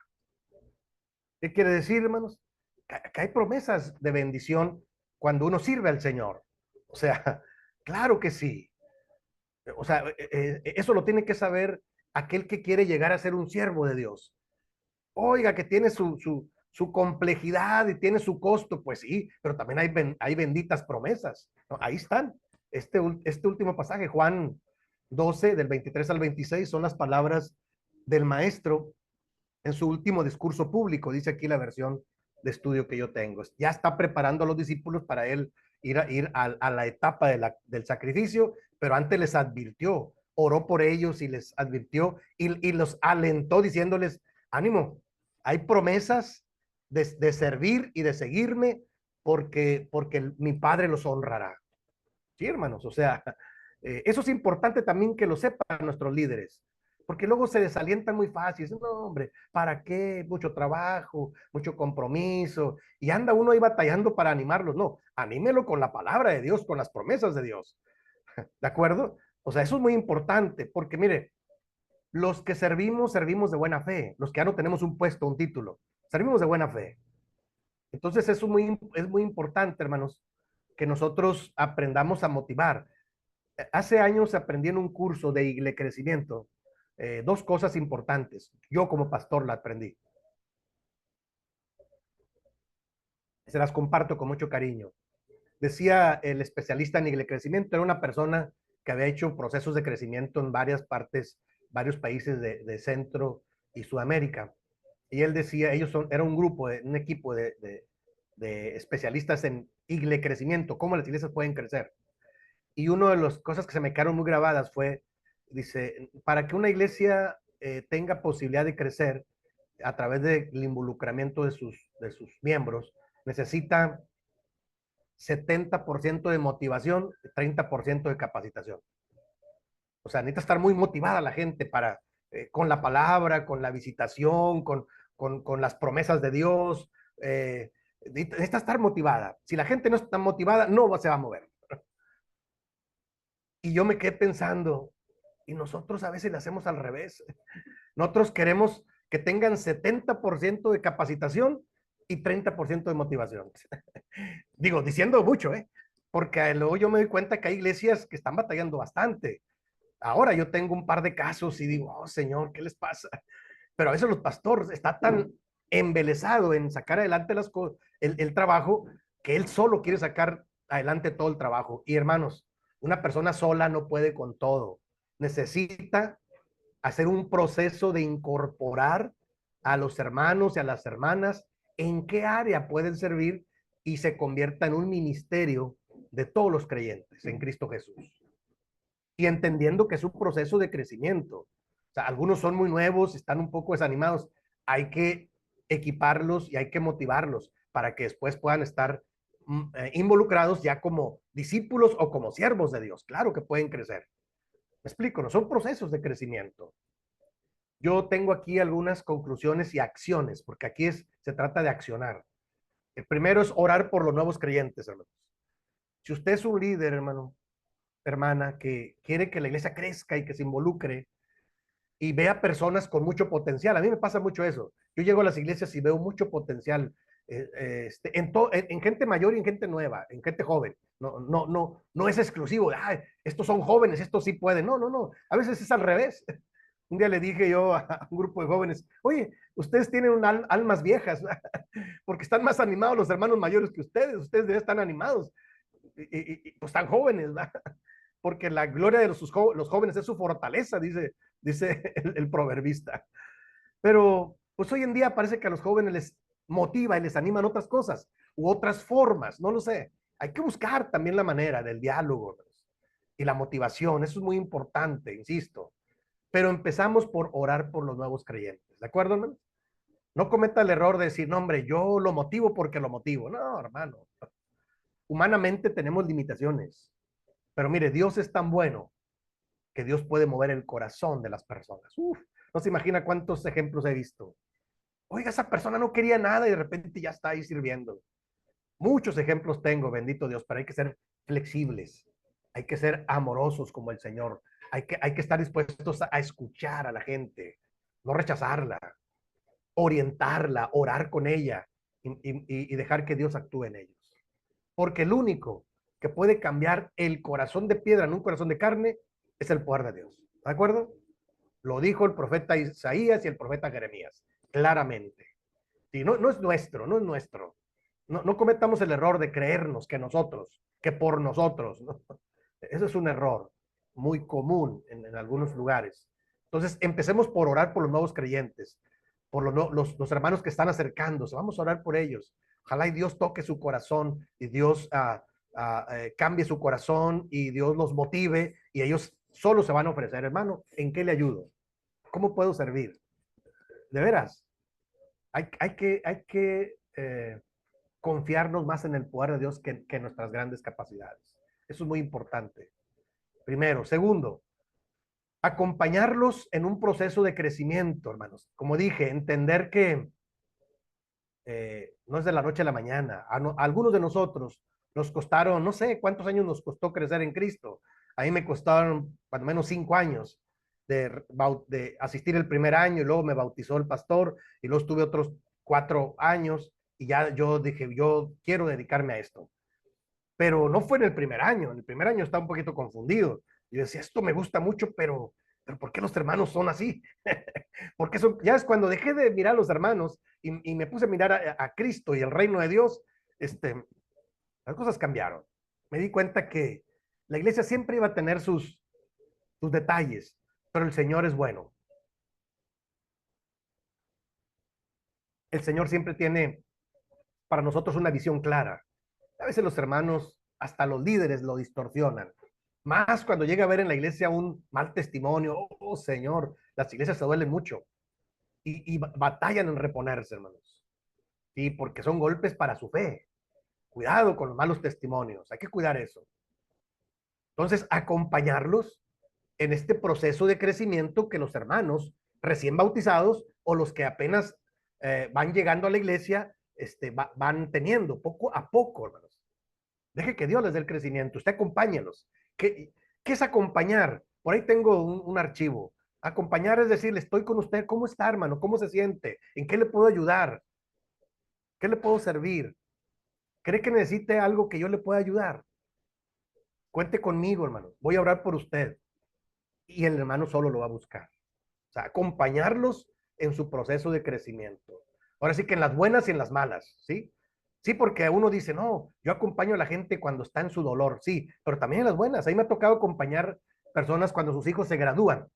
¿Qué quiere decir, hermanos? Que hay promesas de bendición cuando uno sirve al Señor. O sea, claro que sí. O sea, eso lo tiene que saber aquel que quiere llegar a ser un siervo de Dios. Oiga, que tiene su complejidad y tiene su costo, pues sí, pero también hay benditas promesas, ¿no? Ahí están. Este último pasaje, Juan 12, del 23 al 26, son las palabras del maestro en su último discurso público, dice aquí la versión de estudio que yo tengo. Ya está preparando a los discípulos para él ir a la etapa del sacrificio, pero antes les advirtió, oró por ellos y les advirtió y los alentó diciéndoles, ánimo, hay promesas de servir y de seguirme porque mi Padre los honrará. Sí, hermanos, o sea, eso es importante también que lo sepan nuestros líderes, porque luego se desalientan muy fácil. Dicen, no, hombre, ¿para qué? Mucho trabajo, mucho compromiso, y anda uno ahí batallando para animarlos. No, anímelo con la palabra de Dios, con las promesas de Dios. ¿De acuerdo? O sea, eso es muy importante, porque mire, los que servimos, servimos de buena fe. Los que ya no tenemos un puesto, un título, servimos de buena fe. Entonces, es muy importante, hermanos, que nosotros aprendamos a motivar. Hace años aprendí en un curso de Igle Crecimiento dos cosas importantes. Yo como pastor la aprendí. Se las comparto con mucho cariño. Decía el especialista en Igle Crecimiento, era una persona que había hecho procesos de crecimiento en varias partes, varios países de Centro y Sudamérica. Y él decía, era un grupo, un equipo de especialistas en Igle Crecimiento, cómo las iglesias pueden crecer. Y una de las cosas que se me quedaron muy grabadas fue, dice, para que una iglesia tenga posibilidad de crecer a través del involucramiento de sus miembros, necesita 70% de motivación, 30% de capacitación. O sea, necesita estar muy motivada la gente con la palabra, con la visitación, con las promesas de Dios. Necesita estar motivada. Si la gente no está motivada, no se va a mover. Y yo me quedé pensando, y nosotros a veces le hacemos al revés. Nosotros queremos que tengan 70% de capacitación y 30% de motivación. Digo, diciendo mucho, ¿eh? Porque luego yo me doy cuenta que hay iglesias que están batallando bastante. Ahora yo tengo un par de casos y digo, oh Señor, ¿qué les pasa? Pero a veces los pastores está tan embelesado en sacar adelante el trabajo que él solo quiere sacar adelante todo el trabajo. Y hermanos, una persona sola no puede con todo. Necesita hacer un proceso de incorporar a los hermanos y a las hermanas en qué área pueden servir y se convierta en un ministerio de todos los creyentes en Cristo Jesús. Y entendiendo que es un proceso de crecimiento. O sea, algunos son muy nuevos, están un poco desanimados. Hay que equiparlos y hay que motivarlos para que después puedan estar involucrados ya como discípulos o como siervos de Dios. Claro que pueden crecer. Me explico, no son procesos de crecimiento. Yo tengo aquí algunas conclusiones y acciones, porque aquí se trata de accionar. El primero es orar por los nuevos creyentes, hermanos. Si usted es un líder, hermano, hermana, que quiere que la iglesia crezca y que se involucre y vea personas con mucho potencial, a mí me pasa mucho eso. Yo llego a las iglesias y veo mucho potencial en gente mayor y en gente nueva, en gente joven. No es exclusivo. Ay, estos son jóvenes, estos sí pueden. No. A veces es al revés. Un día le dije yo a un grupo de jóvenes, oye, ustedes tienen almas viejas, porque están más animados los hermanos mayores que ustedes deben estar animados, y pues están jóvenes, ¿verdad? Porque la gloria de los jóvenes es su fortaleza, dice dice el proverbista. Pero pues hoy en día parece que a los jóvenes les motiva y les animan otras cosas u otras formas, no lo sé. Hay que buscar también la manera del diálogo y la motivación, eso es muy importante, insisto. Pero empezamos por orar por los nuevos creyentes, ¿de acuerdo, hermano? No cometa el error de decir, no, hombre, yo lo motivo porque lo motivo. No, hermano. Humanamente tenemos limitaciones, pero mire, Dios es tan bueno que Dios puede mover el corazón de las personas. Uf, no se imagina cuántos ejemplos he visto. Oiga, esa persona no quería nada y de repente ya está ahí sirviendo. Muchos ejemplos tengo, bendito Dios, pero hay que ser flexibles, hay que ser amorosos como el Señor, hay que estar dispuestos a escuchar a la gente, no rechazarla, orientarla, orar con ella y dejar que Dios actúe en ellos. Porque el único que puede cambiar el corazón de piedra en un corazón de carne es el poder de Dios. ¿De acuerdo? Lo dijo el profeta Isaías y el profeta Jeremías, claramente. Sí, no, no es nuestro, no es nuestro. No, no cometamos el error de creernos que nosotros, que por nosotros. ¿No? Eso es un error muy común en algunos lugares. Entonces, empecemos por orar por los nuevos creyentes, por los hermanos que están acercándose. Vamos a orar por ellos. Ojalá y Dios toque su corazón y Dios cambie su corazón y Dios los motive y ellos solo se van a ofrecer. Hermano, ¿en qué le ayudo? ¿Cómo puedo servir? De veras, hay que confiarnos más en el poder de Dios que en nuestras grandes capacidades. Eso es muy importante. Primero. Segundo, acompañarlos en un proceso de crecimiento, hermanos. Como dije, entender que no es de la noche a la mañana. A algunos de nosotros nos costaron, no sé cuántos años nos costó crecer en Cristo. A mí me costaron cuando menos 5 años de asistir el primer año y luego me bautizó el pastor y luego estuve otros 4 años y ya yo dije, yo quiero dedicarme a esto. Pero no fue en el primer año estaba un poquito confundido. Y decía, esto me gusta mucho, pero ¿por qué los hermanos son así? Porque ya es cuando dejé de mirar a los hermanos y me puse a mirar a Cristo y el reino de Dios, las cosas cambiaron. Me di cuenta que la iglesia siempre iba a tener sus detalles, pero el Señor es bueno. El Señor siempre tiene para nosotros una visión clara. A veces los hermanos, hasta los líderes, lo distorsionan. Más cuando llega a ver en la iglesia un mal testimonio. Oh, Señor, las iglesias se duelen mucho y batallan en reponerse, hermanos. Sí, porque son golpes para su fe. Cuidado con los malos testimonios. Hay que cuidar eso. Entonces, acompañarlos en este proceso de crecimiento que los hermanos recién bautizados o los que apenas van llegando a la iglesia van teniendo poco a poco, hermanos. Deje que Dios les dé el crecimiento. Usted acompáñelos. ¿Qué es acompañar? Por ahí tengo un archivo. Acompañar es decirle, estoy con usted. ¿Cómo está, hermano? ¿Cómo se siente? ¿En qué le puedo ayudar? ¿Qué le puedo servir? ¿Cree que necesite algo que yo le pueda ayudar? Cuente conmigo, hermano. Voy a orar por usted. Y el hermano solo lo va a buscar. O sea, acompañarlos en su proceso de crecimiento. Ahora sí que en las buenas y en las malas, ¿sí? Sí, porque uno dice, no, yo acompaño a la gente cuando está en su dolor, sí, pero también en las buenas. Ahí me ha tocado acompañar personas cuando sus hijos se gradúan.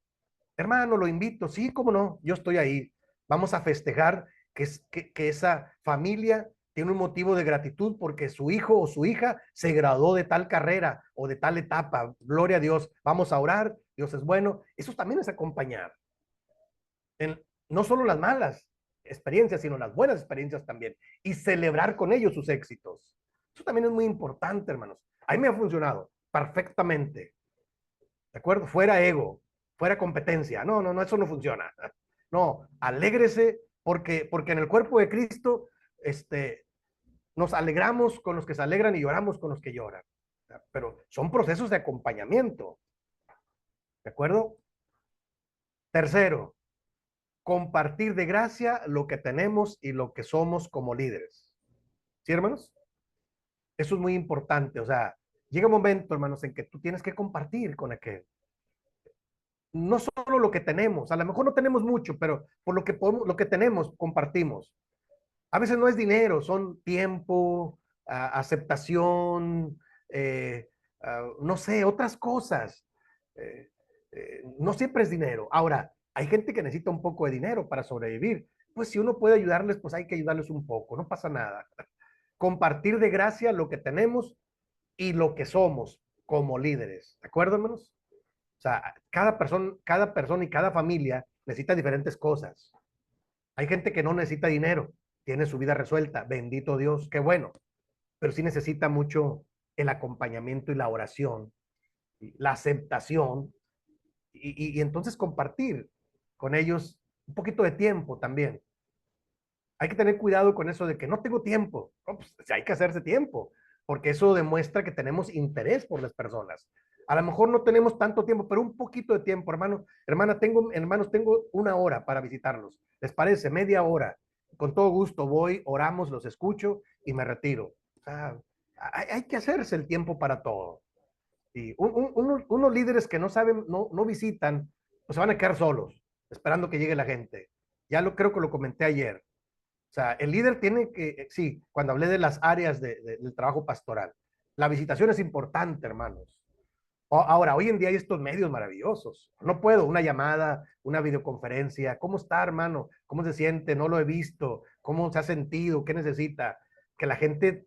Hermano, lo invito, sí, cómo no, yo estoy ahí. Vamos a festejar que esa familia tiene un motivo de gratitud porque su hijo o su hija se graduó de tal carrera o de tal etapa. Gloria a Dios. Vamos a orar, Dios es bueno. Eso también es acompañar. No solo las malas experiencias, sino las buenas experiencias también. Y celebrar con ellos sus éxitos. Eso también es muy importante, hermanos. A mí me ha funcionado perfectamente. ¿De acuerdo? Fuera ego, fuera competencia. No, no, no, eso no funciona. No, alégrese porque en el cuerpo de Cristo nos alegramos con los que se alegran y lloramos con los que lloran. Pero son procesos de acompañamiento. ¿De acuerdo? Tercero, compartir de gracia lo que tenemos y lo que somos como líderes. ¿Sí, hermanos? Eso es muy importante. O sea, llega un momento, hermanos, en que tú tienes que compartir con aquel. No solo lo que tenemos, a lo mejor no tenemos mucho, pero por lo que podemos, lo que tenemos, compartimos. A veces no es dinero, son tiempo, aceptación, no sé, otras cosas. Eh, No siempre es dinero. Ahora, hay gente que necesita un poco de dinero para sobrevivir. Pues si uno puede ayudarles, pues hay que ayudarles un poco, no pasa nada. Compartir de gracia lo que tenemos y lo que somos como líderes. ¿De acuerdo, hermanos? O sea, cada persona y cada familia necesita diferentes cosas. Hay gente que no necesita dinero, tiene su vida resuelta, bendito Dios, qué bueno, pero sí necesita mucho el acompañamiento y la oración, la aceptación y entonces compartir con ellos un poquito de tiempo también. Hay que tener cuidado con eso de que no tengo tiempo. No, pues, hay que hacerse tiempo, porque eso demuestra que tenemos interés por las personas. A lo mejor no tenemos tanto tiempo, pero un poquito de tiempo, hermano. Hermanos, tengo una hora para visitarlos. ¿Les parece? Media hora. Con todo gusto voy, oramos, los escucho y me retiro. O sea, hay que hacerse el tiempo para todo. Y unos líderes que no saben, no visitan, pues se van a quedar solos, esperando que llegue la gente. Creo que lo comenté ayer. O sea, el líder tiene que, sí, cuando hablé de las áreas del trabajo pastoral, la visitación es importante, hermanos. Ahora, hoy en día hay estos medios maravillosos. No puedo, una llamada, una videoconferencia. ¿Cómo está, hermano? ¿Cómo se siente? No lo he visto. ¿Cómo se ha sentido? ¿Qué necesita? Que la gente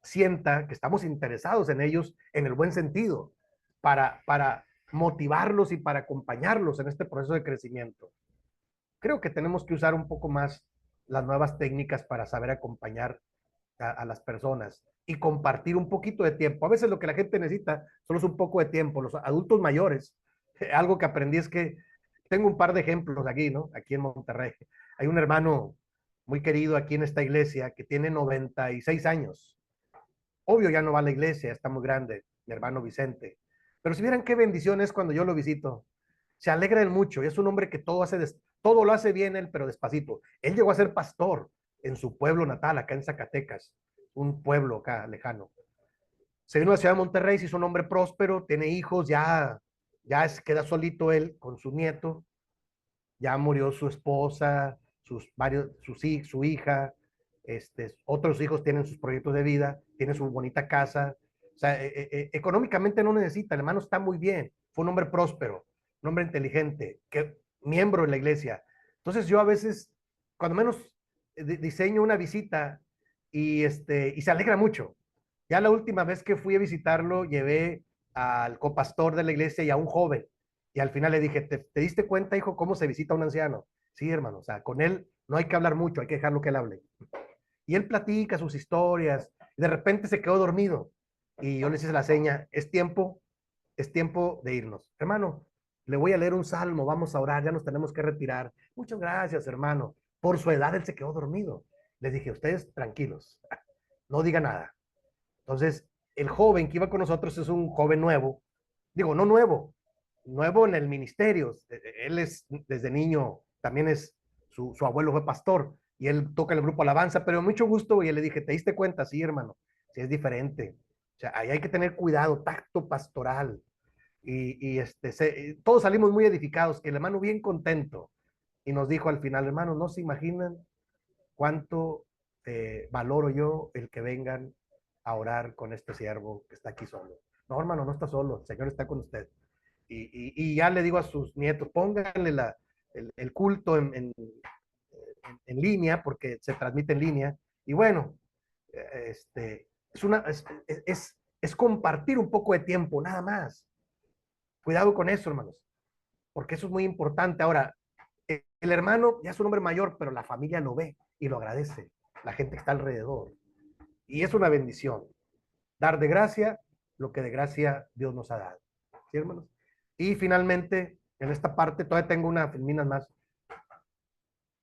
sienta que estamos interesados en ellos en el buen sentido, para motivarlos y para acompañarlos en este proceso de crecimiento. Creo que tenemos que usar un poco más las nuevas técnicas para saber acompañar a las personas y compartir un poquito de tiempo. A veces lo que la gente necesita solo es un poco de tiempo. Los adultos mayores, algo que aprendí es que tengo un par de ejemplos aquí, ¿no? Aquí en Monterrey. Hay un hermano muy querido aquí en esta iglesia que tiene 96 años. Obvio ya no va a la iglesia, está muy grande, mi hermano Vicente. Pero si vieran qué bendición es cuando yo lo visito, se alegra él mucho y es un hombre que todo lo hace bien él, pero despacito. Él llegó a ser pastor en su pueblo natal, acá en Zacatecas, un pueblo acá lejano. Se vino a la ciudad de Monterrey, se hizo un hombre próspero, tiene hijos, queda solito él con su nieto, ya murió su esposa, su hija, otros hijos tienen sus proyectos de vida, tiene su bonita casa, o sea, económicamente no necesita, el hermano está muy bien, fue un hombre próspero, un hombre inteligente, miembro de la iglesia. Entonces yo a veces, cuando menos diseño una visita y se alegra mucho. Ya la última vez que fui a visitarlo, llevé al copastor de la iglesia y a un joven. Y al final le dije, ¿te diste cuenta, hijo, cómo se visita a un anciano? Sí, hermano, o sea, con él no hay que hablar mucho, hay que dejarlo que él hable. Y él platica sus historias, y de repente se quedó dormido. Y yo le hice la seña, es tiempo de irnos. Hermano, le voy a leer un salmo, vamos a orar, ya nos tenemos que retirar. Muchas gracias, hermano. Por su edad él se quedó dormido. Les dije, ustedes tranquilos, no diga nada. Entonces, el joven que iba con nosotros es un joven nuevo, digo, no nuevo, nuevo en el ministerio. Él es desde niño, también su abuelo fue pastor y él toca el grupo Alabanza, pero mucho gusto. Y le dije, ¿te diste cuenta? Sí, hermano, sí es diferente. O sea, ahí hay que tener cuidado, tacto pastoral. Todos salimos muy edificados, que el hermano bien contento. Y nos dijo al final, hermano, no se imaginan cuánto valoro yo el que vengan a orar con este siervo que está aquí solo. No, hermano, no está solo, el Señor está con usted. Y ya le digo a sus nietos, pónganle el culto en línea, porque se transmite en línea. Y bueno, es, una, es compartir un poco de tiempo, nada más. Cuidado con eso, hermanos, porque eso es muy importante. Ahora, el hermano ya es un hombre mayor, pero la familia lo ve y lo agradece. La gente que está alrededor. Y es una bendición. Dar de gracia lo que de gracia Dios nos ha dado. ¿Sí, hermanos? Y finalmente, en esta parte, todavía tengo una filmina más.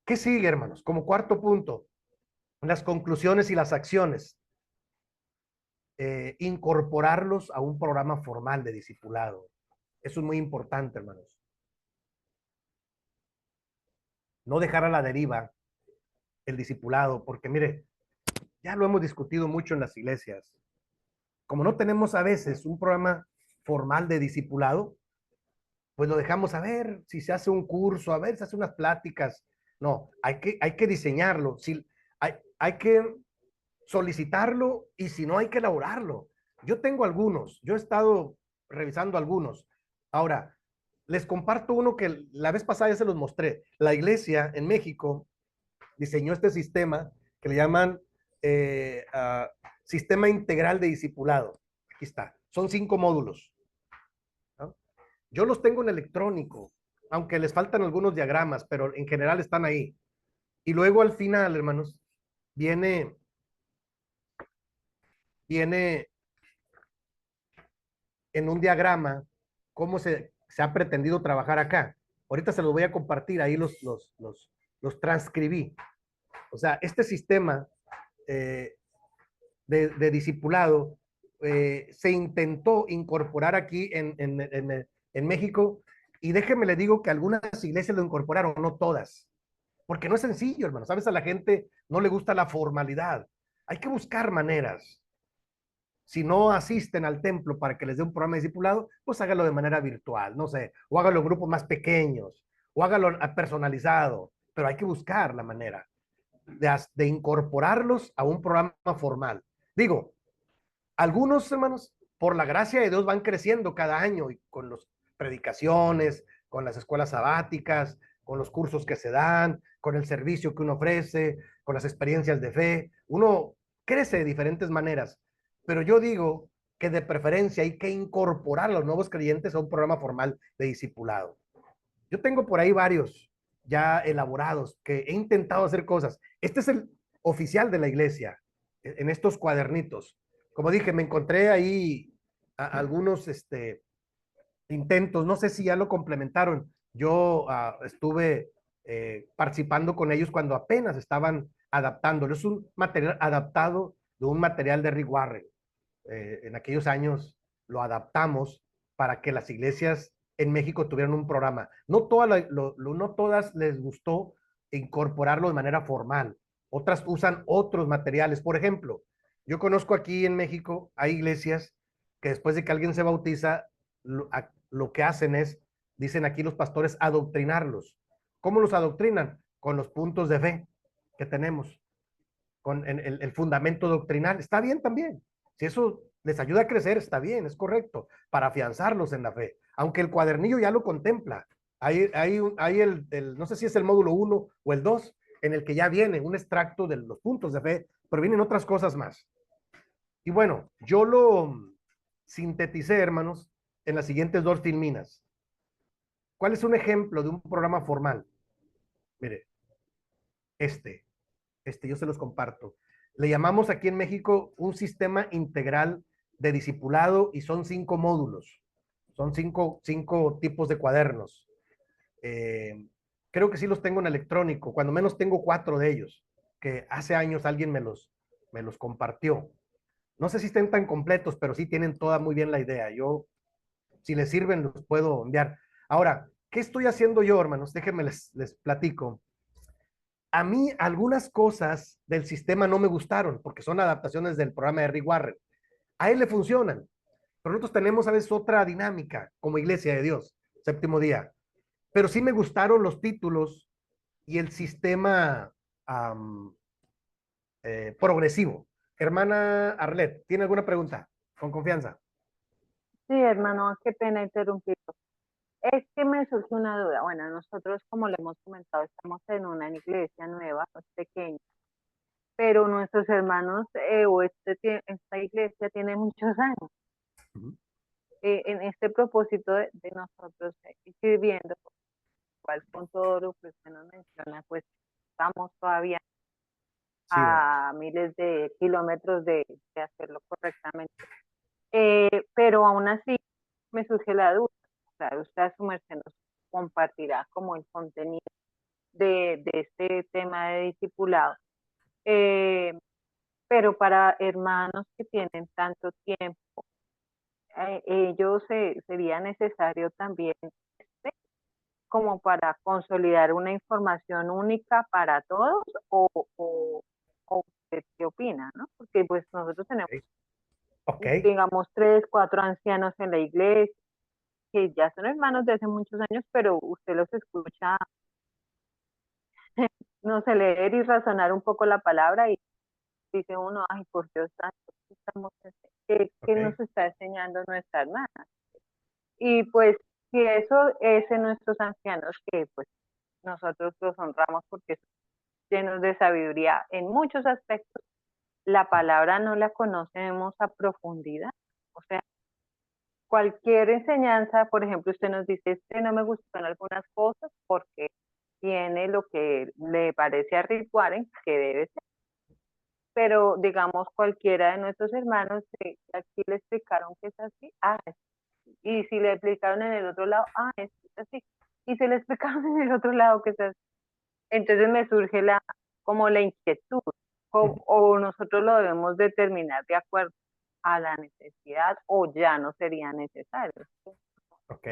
¿Qué sigue, hermanos? Como cuarto punto, las conclusiones y las acciones. Incorporarlos a un programa formal de discipulado. Eso es muy importante, hermanos. No dejar a la deriva el discipulado, porque mire, ya lo hemos discutido mucho en las iglesias. Como no tenemos a veces un programa formal de discipulado, pues lo dejamos a ver si se hace un curso, a ver si se hace unas pláticas. No, hay que diseñarlo, si, hay que solicitarlo y si no hay que elaborarlo. Yo tengo algunos, yo he estado revisando algunos. Ahora, Les comparto uno que la vez pasada ya se los mostré. La iglesia en México diseñó este sistema que le llaman Sistema Integral de Discipulado. Aquí está. Son 5 módulos, ¿no? Yo los tengo en electrónico, aunque les faltan algunos diagramas, pero en general están ahí. Y luego al final, hermanos, viene, viene en un diagrama cómo se ha pretendido trabajar acá. Ahorita se los voy a compartir, ahí los transcribí. O sea, este sistema eh, de discipulado se intentó incorporar aquí en México, y déjeme le digo que algunas iglesias lo incorporaron, no todas, porque no es sencillo, hermano. Sabes, a la gente no le gusta la formalidad. Hay que buscar maneras. Si no asisten al templo para que les dé un programa de discipulado, pues hágalo de manera virtual, no sé, o hágalo en grupos más pequeños, o hágalo personalizado, pero hay que buscar la manera de incorporarlos a un programa formal. Digo, algunos hermanos, por la gracia de Dios, van creciendo cada año y con las predicaciones, con las escuelas sabáticas, con los cursos que se dan, con el servicio que uno ofrece, con las experiencias de fe. Uno crece de diferentes maneras, pero yo digo que de preferencia hay que incorporar a los nuevos creyentes a un programa formal de discipulado. Yo tengo por ahí varios ya elaborados que he intentado hacer cosas. Este es el oficial de la iglesia, en estos cuadernitos. Como dije, me encontré ahí algunos intentos, no sé si ya lo complementaron. Yo estuve participando con ellos cuando apenas estaban adaptándolo. Es un material adaptado de un material de Rick Warren. En aquellos años lo adaptamos para que las iglesias en México tuvieran un programa. No todas les gustó incorporarlo de manera formal. Otras usan otros materiales. Por ejemplo, yo conozco aquí en México, hay iglesias que después de que alguien se bautiza, lo que hacen es, dicen aquí los pastores, adoctrinarlos. ¿Cómo los adoctrinan? Con los puntos de fe que tenemos, con el fundamento doctrinal. Está bien también. Si eso les ayuda a crecer, está bien, es correcto, para afianzarlos en la fe. Aunque el cuadernillo ya lo contempla. Hay no sé si es el módulo 1 o el 2, en el que ya viene un extracto de los puntos de fe, pero vienen otras cosas más. Y bueno, yo lo sinteticé, hermanos, en las siguientes 2 filminas. ¿Cuál es un ejemplo de un programa formal? Mire, este, yo se los comparto. Le llamamos aquí en México un sistema integral de discipulado, y son 5 módulos. Son cinco tipos de cuadernos. Eh, Creo que sí los tengo en electrónico, cuando menos tengo 4 de ellos, que hace años alguien me los compartió. No sé si estén tan completos, pero sí tienen toda muy bien la idea. Yo, si les sirven, los puedo enviar. Ahora, ¿qué estoy haciendo yo, hermanos? Déjenme les platico. A mí algunas cosas del sistema no me gustaron porque son adaptaciones del programa de Rick Warren. A él le funcionan, pero nosotros tenemos a veces otra dinámica como Iglesia de Dios, séptimo día. Pero sí me gustaron los títulos y el sistema um, progresivo. Hermana Arlet, ¿tiene alguna pregunta? Con confianza. Sí, hermano, qué pena interrumpirlo. Es que me surge una duda. Bueno, nosotros, como le hemos comentado, estamos en una iglesia nueva, es pequeña, pero nuestros hermanos esta iglesia tiene muchos años. Uh -huh. En este propósito de nosotros ir sirviendo, cual con todo lo que usted nos menciona, pues estamos todavía Sí, a miles de kilómetros de hacerlo correctamente. Pero aún así me surge la duda. Claro, usted a su merced nos compartirá como el contenido de este tema de discipulado. Pero para hermanos que tienen tanto tiempo, ellos sería necesario también como para consolidar una información única para todos, o usted qué opina, ¿no? Porque pues nosotros tenemos, ok. Ok. digamos, 3, 4 ancianos en la iglesia, que ya son hermanos de hace muchos años, pero usted los escucha, no sé, leer y razonar un poco la palabra y dice uno, ay, por Dios santo, ¿qué nos Ok. está enseñando nuestra hermana? Y pues Y eso es en nuestros ancianos, que pues nosotros los honramos porque son llenos de sabiduría en muchos aspectos. La palabra no la conocemos a profundidad. O sea, cualquier enseñanza, por ejemplo, usted nos dice, este no me gustan algunas cosas porque tiene lo que le parece a Rick Warren, que debe ser, pero digamos cualquiera de nuestros hermanos, aquí le explicaron que es así, y si le explicaron en el otro lado, es así, y si le explicaron en el otro lado que es así, entonces me surge como la inquietud, o nosotros lo debemos determinar de acuerdo a la necesidad o ya no sería necesario. Ok,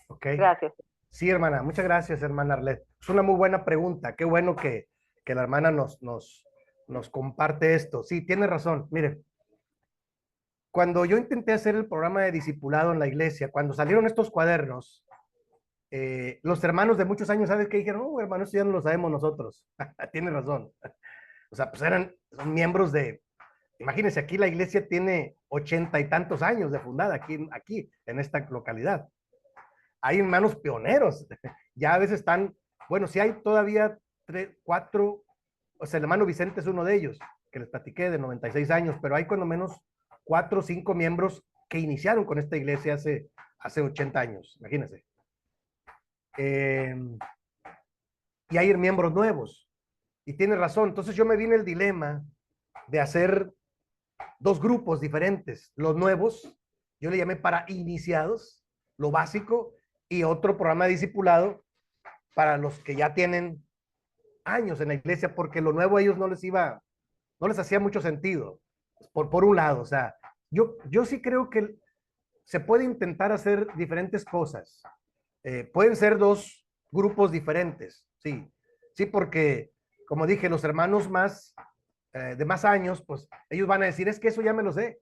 ok. Gracias. Sí, hermana, muchas gracias, hermana Arlet. Es una muy buena pregunta. Qué bueno que la hermana nos comparte esto. Sí, tiene razón. Mire, cuando yo intenté hacer el programa de discipulado en la iglesia, cuando salieron estos cuadernos, los hermanos de muchos años, ¿sabes qué dijeron? Oh, hermano, eso ya no lo sabemos nosotros. Tiene razón. O sea, pues son miembros imagínense, aquí la iglesia tiene 80 y tantos años de fundada, aquí en esta localidad. Hay hermanos pioneros, ya a veces están, bueno, si hay todavía tres, cuatro, o sea, el hermano Vicente es uno de ellos, que les platiqué de 96 años, pero hay cuando menos 4 o 5 miembros que iniciaron con esta iglesia hace 80 años, imagínense. Eh, y hay miembros nuevos, y tiene razón, entonces yo me vi en el dilema de hacer dos grupos diferentes, los nuevos, yo le llamé para iniciados, lo básico, y otro programa de discipulado para los que ya tienen años en la iglesia, porque lo nuevo a ellos no les hacía mucho sentido, por un lado, o sea, yo sí creo que se puede intentar hacer diferentes cosas. Pueden ser dos grupos diferentes, sí, sí, porque, como dije, los hermanos de más años, pues ellos van a decir, es que eso ya me lo sé.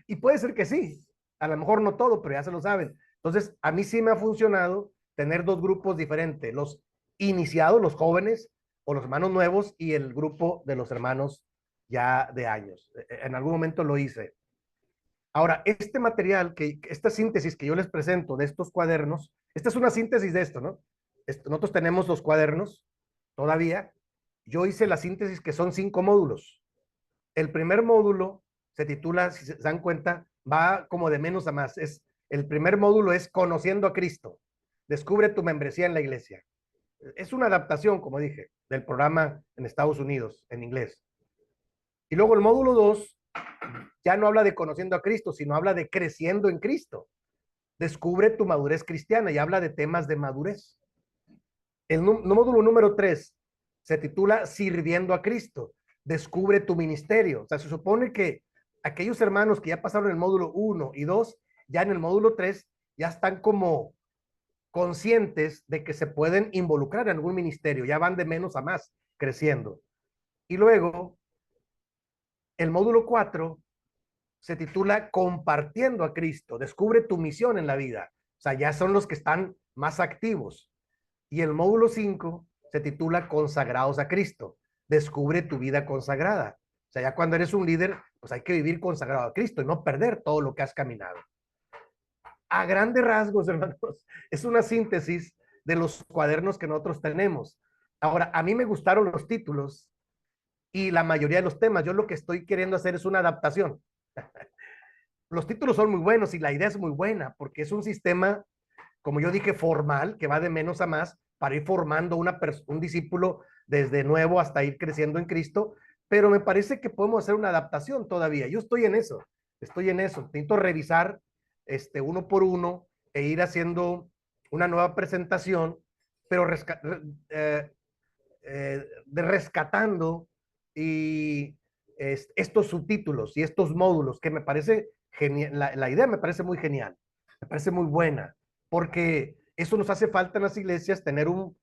Y puede ser que sí, a lo mejor no todo, pero ya se lo saben. Entonces, a mí sí me ha funcionado tener dos grupos diferentes, los iniciados, los jóvenes, o los hermanos nuevos, y el grupo de los hermanos ya de años. En algún momento lo hice. Ahora, este material, esta síntesis que yo les presento de estos cuadernos, esta es una síntesis de esto, ¿no? Nosotros tenemos los cuadernos todavía. Yo hice la síntesis que son 5 módulos. El primer módulo se titula, si se dan cuenta, va como de menos a más. El primer módulo es Conociendo a Cristo. Descubre tu membresía en la iglesia. Es una adaptación, como dije, del programa en Estados Unidos, en inglés. Y luego el módulo 2 ya no habla de conociendo a Cristo, sino habla de creciendo en Cristo. Descubre tu madurez cristiana y habla de temas de madurez. El módulo número 3 se titula Sirviendo a Cristo. Descubre tu ministerio. O sea, se supone que aquellos hermanos que ya pasaron el módulo 1 y 2, ya en el módulo 3, ya están como conscientes de que se pueden involucrar en algún ministerio, ya van de menos a más creciendo. Y luego, el módulo 4 se titula Compartiendo a Cristo, descubre tu misión en la vida. O sea, ya son los que están más activos. Y el módulo 5 se titula Consagrados a Cristo, descubre tu vida consagrada. O sea, ya cuando eres un líder, pues hay que vivir consagrado a Cristo y no perder todo lo que has caminado. A grandes rasgos, hermanos, es una síntesis de los cuadernos que nosotros tenemos. Ahora, a mí me gustaron los títulos y la mayoría de los temas. Yo lo que estoy queriendo hacer es una adaptación. Los títulos son muy buenos y la idea es muy buena porque es un sistema, como yo dije, formal, que va de menos a más para ir formando un discípulo desde nuevo hasta ir creciendo en Cristo, pero me parece que podemos hacer una adaptación todavía. Yo estoy en eso. Necesito revisar uno por uno e ir haciendo una nueva presentación, pero rescatando y estos subtítulos y estos módulos que me parece genial, la idea me parece muy genial, me parece muy buena, porque eso nos hace falta en las iglesias, tener un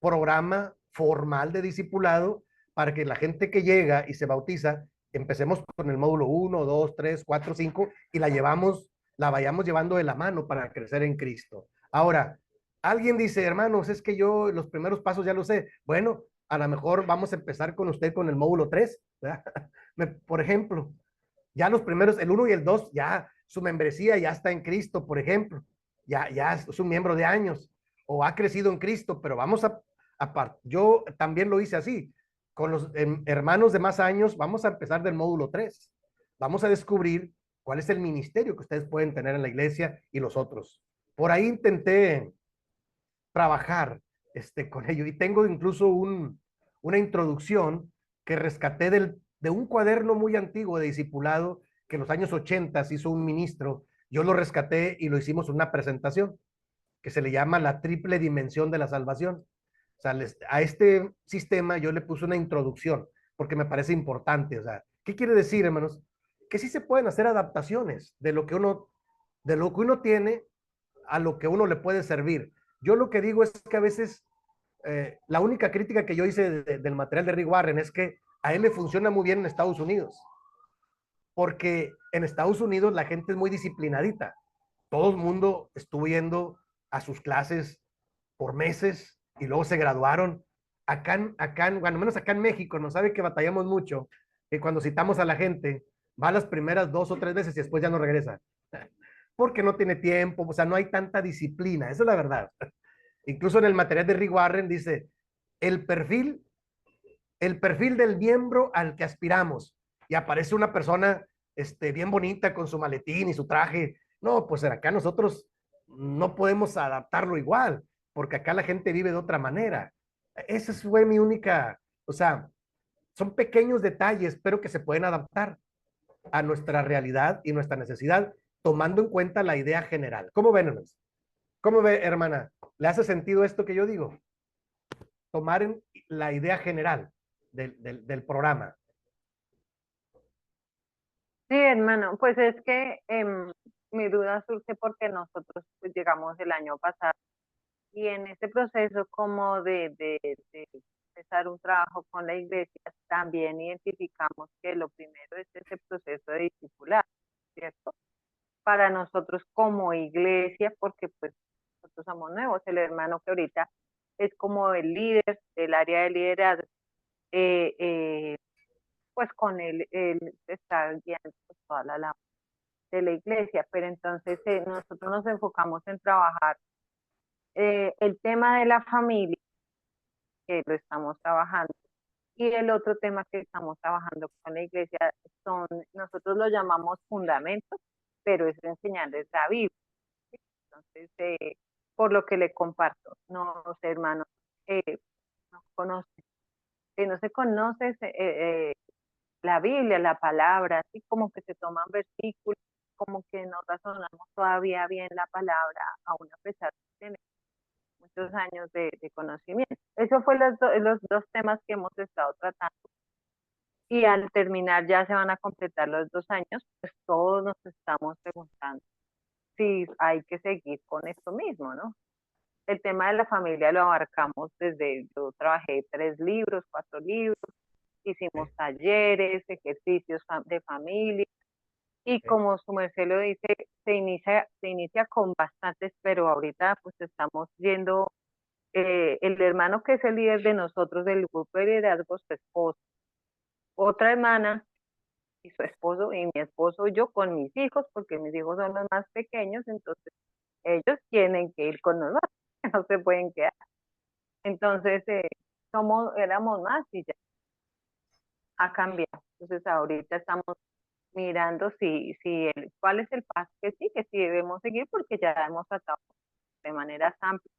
programa formal de discipulado para que la gente que llega y se bautiza, empecemos con el módulo 1, 2, 3, 4, 5 y la vayamos llevando de la mano para crecer en Cristo. Ahora, alguien dice, hermanos, es que yo los primeros pasos ya lo sé. Bueno, a lo mejor vamos a empezar con usted con el módulo 3, ¿verdad? Por ejemplo, ya los primeros, el 1 y el 2, ya su membresía ya está en Cristo, por ejemplo. ya es un miembro de años o ha crecido en Cristo, pero vamos yo también lo hice así. Con los hermanos de más años, vamos a empezar del módulo 3. Vamos a descubrir cuál es el ministerio que ustedes pueden tener en la iglesia y los otros. Por ahí intenté trabajar con ello y tengo incluso una introducción que rescaté de un cuaderno muy antiguo de discipulado que en los años 80 hizo un ministro. Yo lo rescaté y lo hicimos una presentación que se le llama la triple dimensión de la salvación. O sea, a este sistema yo le puse una introducción porque me parece importante. O sea, ¿qué quiere decir, hermanos? Que sí se pueden hacer adaptaciones de lo que uno tiene a lo que uno le puede servir. Yo lo que digo es que a veces la única crítica que yo hice del material de Rick Warren es que a él le funciona muy bien en Estados Unidos, porque en Estados Unidos la gente es muy disciplinadita. Todo el mundo estuvo yendo a sus clases por meses y luego se graduaron. Bueno, menos acá en México, no sabe que batallamos mucho, que cuando citamos a la gente, va las primeras 2 o 3 veces y después ya no regresa. Porque no tiene tiempo, o sea, no hay tanta disciplina, esa es la verdad. Incluso en el material de Rick Warren dice, el perfil, el perfil del miembro al que aspiramos. Y aparece una persona bien bonita con su maletín y su traje. No, pues acá nosotros no podemos adaptarlo igual, porque acá la gente vive de otra manera. Esa fue mi única, o sea, son pequeños detalles, pero que se pueden adaptar a nuestra realidad y nuestra necesidad, tomando en cuenta la idea general. ¿Cómo ven, hermanos? ¿Cómo ve, hermana? ¿Le hace sentido esto que yo digo? Tomar la idea general del programa. Sí, hermano, pues es que mi duda surge porque nosotros pues, llegamos el año pasado y en ese proceso como de empezar un trabajo con la iglesia, también identificamos que lo primero es ese proceso de discipular, ¿cierto? Para nosotros como iglesia, porque pues nosotros somos nuevos, el hermano que ahorita es como el líder del área de liderazgo, eh, eh, pues con él está guiando pues, toda la labor de la iglesia, pero entonces nosotros nos enfocamos en trabajar el tema de la familia, que lo estamos trabajando, y el otro tema que estamos trabajando con la iglesia nosotros lo llamamos fundamentos, pero es enseñarles la Biblia. Entonces, por lo que le comparto, no sé, hermano, eh, no conoce, no se conoce la Biblia, la palabra, así como que se toman versículos, como que no razonamos todavía bien la palabra, aún a pesar de tener muchos años de conocimiento. Eso fue los dos temas que hemos estado tratando. Y al terminar ya se van a completar los 2 años, pues todos nos estamos preguntando si hay que seguir con esto mismo, ¿no? El tema de la familia lo abarcamos yo trabajé 3 libros, 4 libros, hicimos Okay, talleres, ejercicios de familia, y okay, como su merced lo dice, se inicia con bastantes, pero ahorita pues estamos viendo el hermano que es el líder de nosotros del grupo de liderazgo, su esposo, otra hermana y su esposo, y mi esposo y yo con mis hijos, porque mis hijos son los más pequeños, entonces ellos tienen que ir con nosotros, no se pueden quedar. Entonces, éramos más y ya ha cambiado. Entonces, ahorita estamos mirando cuál es el paso que sí debemos seguir, porque ya hemos tratado de manera amplia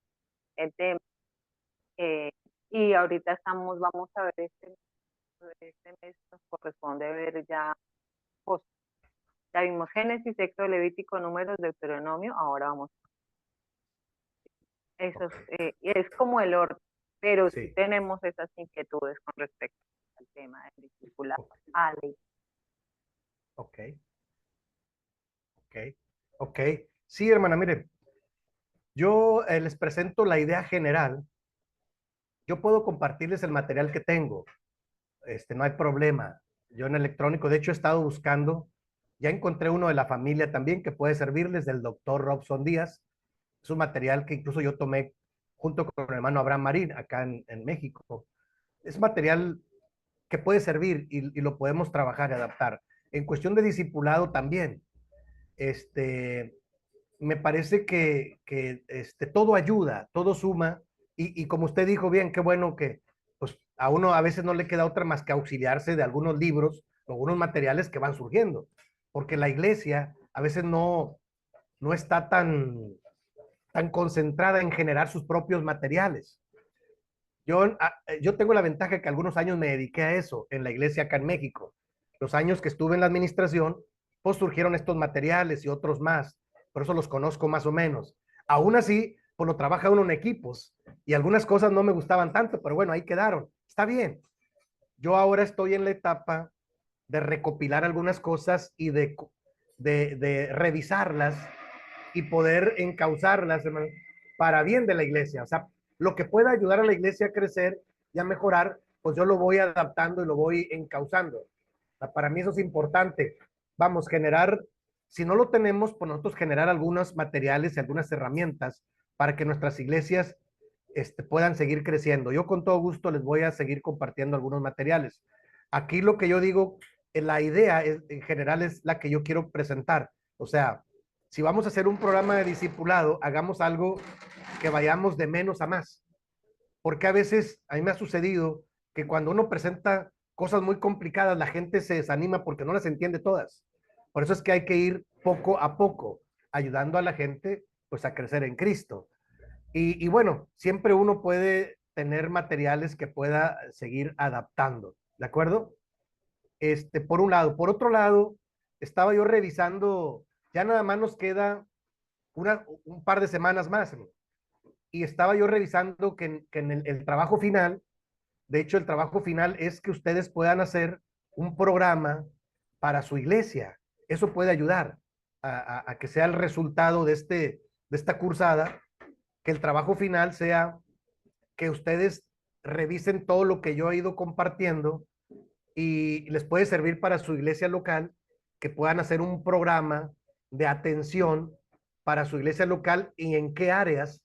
el tema. eh, y ahorita vamos a ver este mes nos corresponde ver ya cosas. Ya vimos Génesis, Éxodo, Levítico, Números, Deuteronomio, ahora vamos. Eso okay. es como el orden, pero sí Sí, tenemos esas inquietudes con respecto al tema del discipulado. Ale. ok, ok, ok. Sí, hermana, mire, yo les presento la idea general. Yo puedo compartirles el material que tengo. No hay problema. Yo en electrónico, de hecho, he estado buscando, ya encontré uno de la familia también que puede servirles, del doctor Robson Díaz. Es un material que incluso yo tomé junto con el hermano Abraham Marín acá en México. Es material que puede servir y lo podemos trabajar y adaptar. En cuestión de discipulado también, este, me parece que todo ayuda, todo suma, y como usted dijo bien, qué bueno que pues a uno a veces no le queda otra más que auxiliarse de algunos libros o algunos materiales que van surgiendo, porque la iglesia a veces no está tan concentrada en generar sus propios materiales. Yo tengo la ventaja que algunos años me dediqué a eso en la iglesia acá en México. Los años que estuve en la administración, pues surgieron estos materiales y otros más. Por eso los conozco más o menos. Aún así, pues lo trabaja uno en equipos y algunas cosas no me gustaban tanto, pero bueno, ahí quedaron. Está bien. Yo ahora estoy en la etapa de recopilar algunas cosas y de revisarlas y poder encauzarlas, hermano, para bien de la iglesia. O sea, lo que pueda ayudar a la iglesia a crecer y a mejorar, pues yo lo voy adaptando y lo voy encauzando. O sea, para mí eso es importante. Vamos, generar, si no lo tenemos, pues nosotros generar algunos materiales y algunas herramientas para que nuestras iglesias puedan seguir creciendo. Yo con todo gusto les voy a seguir compartiendo algunos materiales. Aquí lo que yo digo, la idea en general es la que yo quiero presentar. O sea, si vamos a hacer un programa de discipulado, hagamos algo que vayamos de menos a más. Porque a veces, a mí me ha sucedido que cuando uno presenta cosas muy complicadas, la gente se desanima porque no las entiende todas. Por eso es que hay que ir poco a poco, ayudando a la gente pues a crecer en Cristo. Y bueno, siempre uno puede tener materiales que pueda seguir adaptando, ¿de acuerdo? Por un lado. Por otro lado, estaba yo revisando, ya nada más nos queda un par de semanas más, ¿no? Y estaba yo revisando que en el trabajo final, de hecho el trabajo final es que ustedes puedan hacer un programa para su iglesia. Eso puede ayudar a que sea el resultado de esta cursada, que el trabajo final sea que ustedes revisen todo lo que yo he ido compartiendo y les puede servir para su iglesia local, que puedan hacer un programa de atención para su iglesia local y en qué áreas,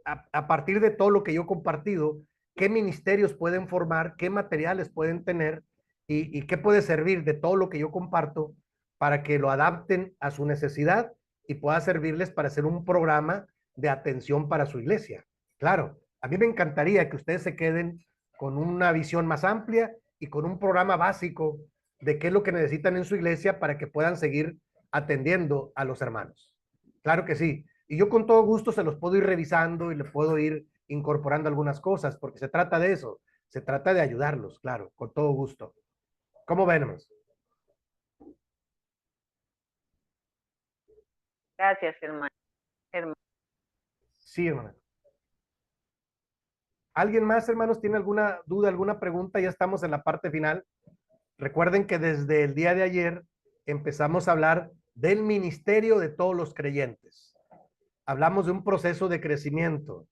a partir de todo lo que yo he compartido, qué ministerios pueden formar, qué materiales pueden tener y qué puede servir de todo lo que yo comparto para que lo adapten a su necesidad y pueda servirles para hacer un programa de atención para su iglesia. Claro, a mí me encantaría que ustedes se queden con una visión más amplia y con un programa básico de qué es lo que necesitan en su iglesia para que puedan seguir atendiendo a los hermanos. Claro que sí. Y yo con todo gusto se los puedo ir revisando y le puedo ir incorporando algunas cosas, porque se trata de eso, se trata de ayudarlos, claro, con todo gusto. ¿Cómo vemos? Gracias, hermano. Hermano. Sí, hermano. ¿Alguien más, hermanos, tiene alguna duda, alguna pregunta? Ya estamos en la parte final. Recuerden que desde el día de ayer empezamos a hablar del ministerio de todos los creyentes. Hablamos de un proceso de crecimiento.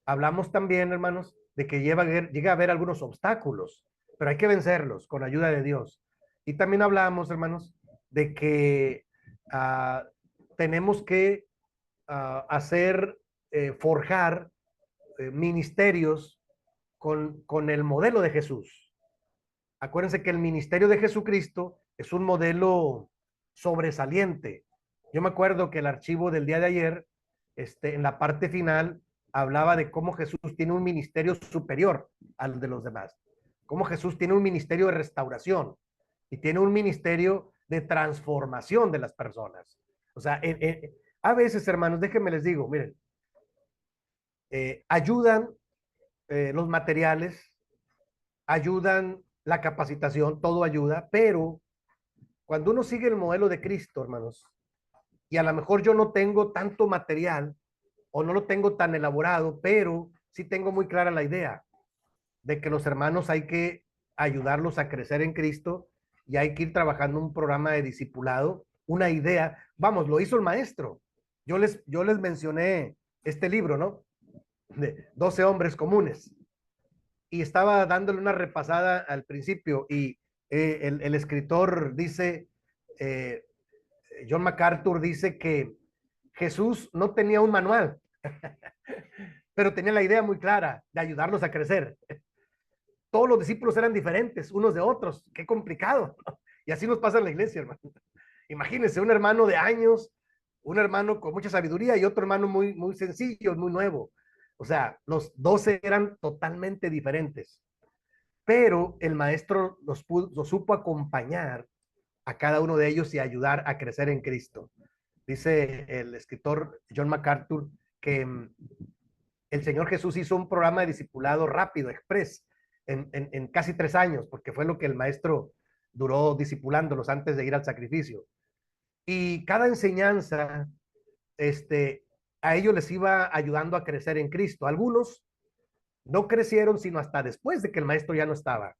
Hablamos también, hermanos, de que llega a haber algunos obstáculos, pero hay que vencerlos con ayuda de Dios. Y también hablamos, hermanos, de que uh, tenemos que hacer, forjar ministerios con el modelo de Jesús. Acuérdense que el ministerio de Jesucristo es un modelo sobresaliente. Yo me acuerdo que el archivo del día de ayer, en la parte final, hablaba de cómo Jesús tiene un ministerio superior al de los demás, cómo Jesús tiene un ministerio de restauración y tiene un ministerio de transformación de las personas. O sea, a veces, hermanos, déjenme les digo, miren, ayudan los materiales, ayudan la capacitación, todo ayuda, pero cuando uno sigue el modelo de Cristo, hermanos, y a lo mejor yo no tengo tanto material o no lo tengo tan elaborado, pero sí tengo muy clara la idea de que los hermanos hay que ayudarlos a crecer en Cristo y hay que ir trabajando un programa de discipulado, una idea. Vamos, lo hizo el maestro. Yo les mencioné este libro, ¿no? De 12 hombres comunes. Y estaba dándole una repasada al principio y el escritor dice, eh, John MacArthur dice que Jesús no tenía un manual, pero tenía la idea muy clara de ayudarlos a crecer. Todos los discípulos eran diferentes unos de otros, qué complicado. Y así nos pasa en la iglesia, hermano. Imagínense un hermano de años, un hermano con mucha sabiduría y otro hermano muy, muy sencillo, muy nuevo. O sea, los 12 eran totalmente diferentes, pero el maestro los supo acompañar a cada uno de ellos y ayudar a crecer en Cristo. Dice el escritor John MacArthur que el Señor Jesús hizo un programa de discipulado rápido, express, en casi 3 años, porque fue lo que el maestro duró discipulándolos antes de ir al sacrificio. Y cada enseñanza, a ellos les iba ayudando a crecer en Cristo. Algunos no crecieron sino hasta después de que el maestro ya no estaba.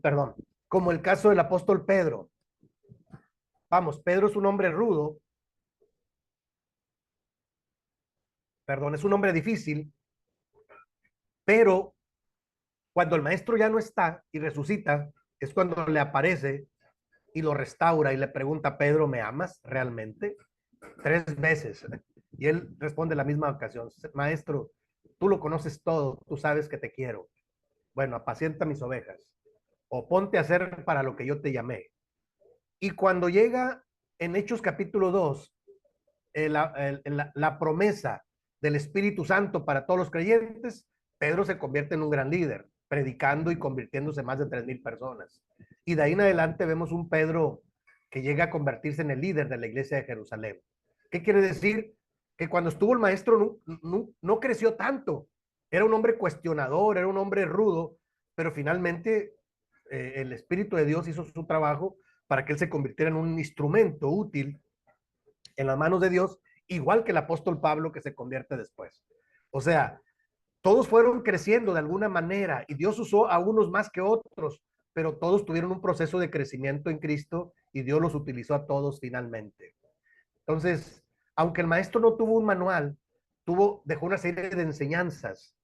Perdón, como el caso del apóstol Pedro. Vamos, Pedro es un hombre rudo, perdón, es un hombre difícil, pero cuando el maestro ya no está y resucita, es cuando le aparece y lo restaura y le pregunta a Pedro, ¿me amas realmente? 3 veces. Y él responde la misma ocasión, maestro, tú lo conoces todo, tú sabes que te quiero. Bueno, apacienta mis ovejas o ponte a hacer para lo que yo te llamé. Y cuando llega en Hechos capítulo 2, la promesa del Espíritu Santo para todos los creyentes, Pedro se convierte en un gran líder, predicando y convirtiéndose más de 3,000 personas. Y de ahí en adelante vemos un Pedro que llega a convertirse en el líder de la iglesia de Jerusalén. ¿Qué quiere decir? Que cuando estuvo el maestro no creció tanto. Era un hombre cuestionador, era un hombre rudo, pero finalmente el Espíritu de Dios hizo su trabajo para que él se convirtiera en un instrumento útil en las manos de Dios, igual que el apóstol Pablo que se convierte después. O sea, todos fueron creciendo de alguna manera y Dios usó a unos más que otros, pero todos tuvieron un proceso de crecimiento en Cristo y Dios los utilizó a todos finalmente. Entonces, aunque el maestro no tuvo un manual, dejó una serie de enseñanzas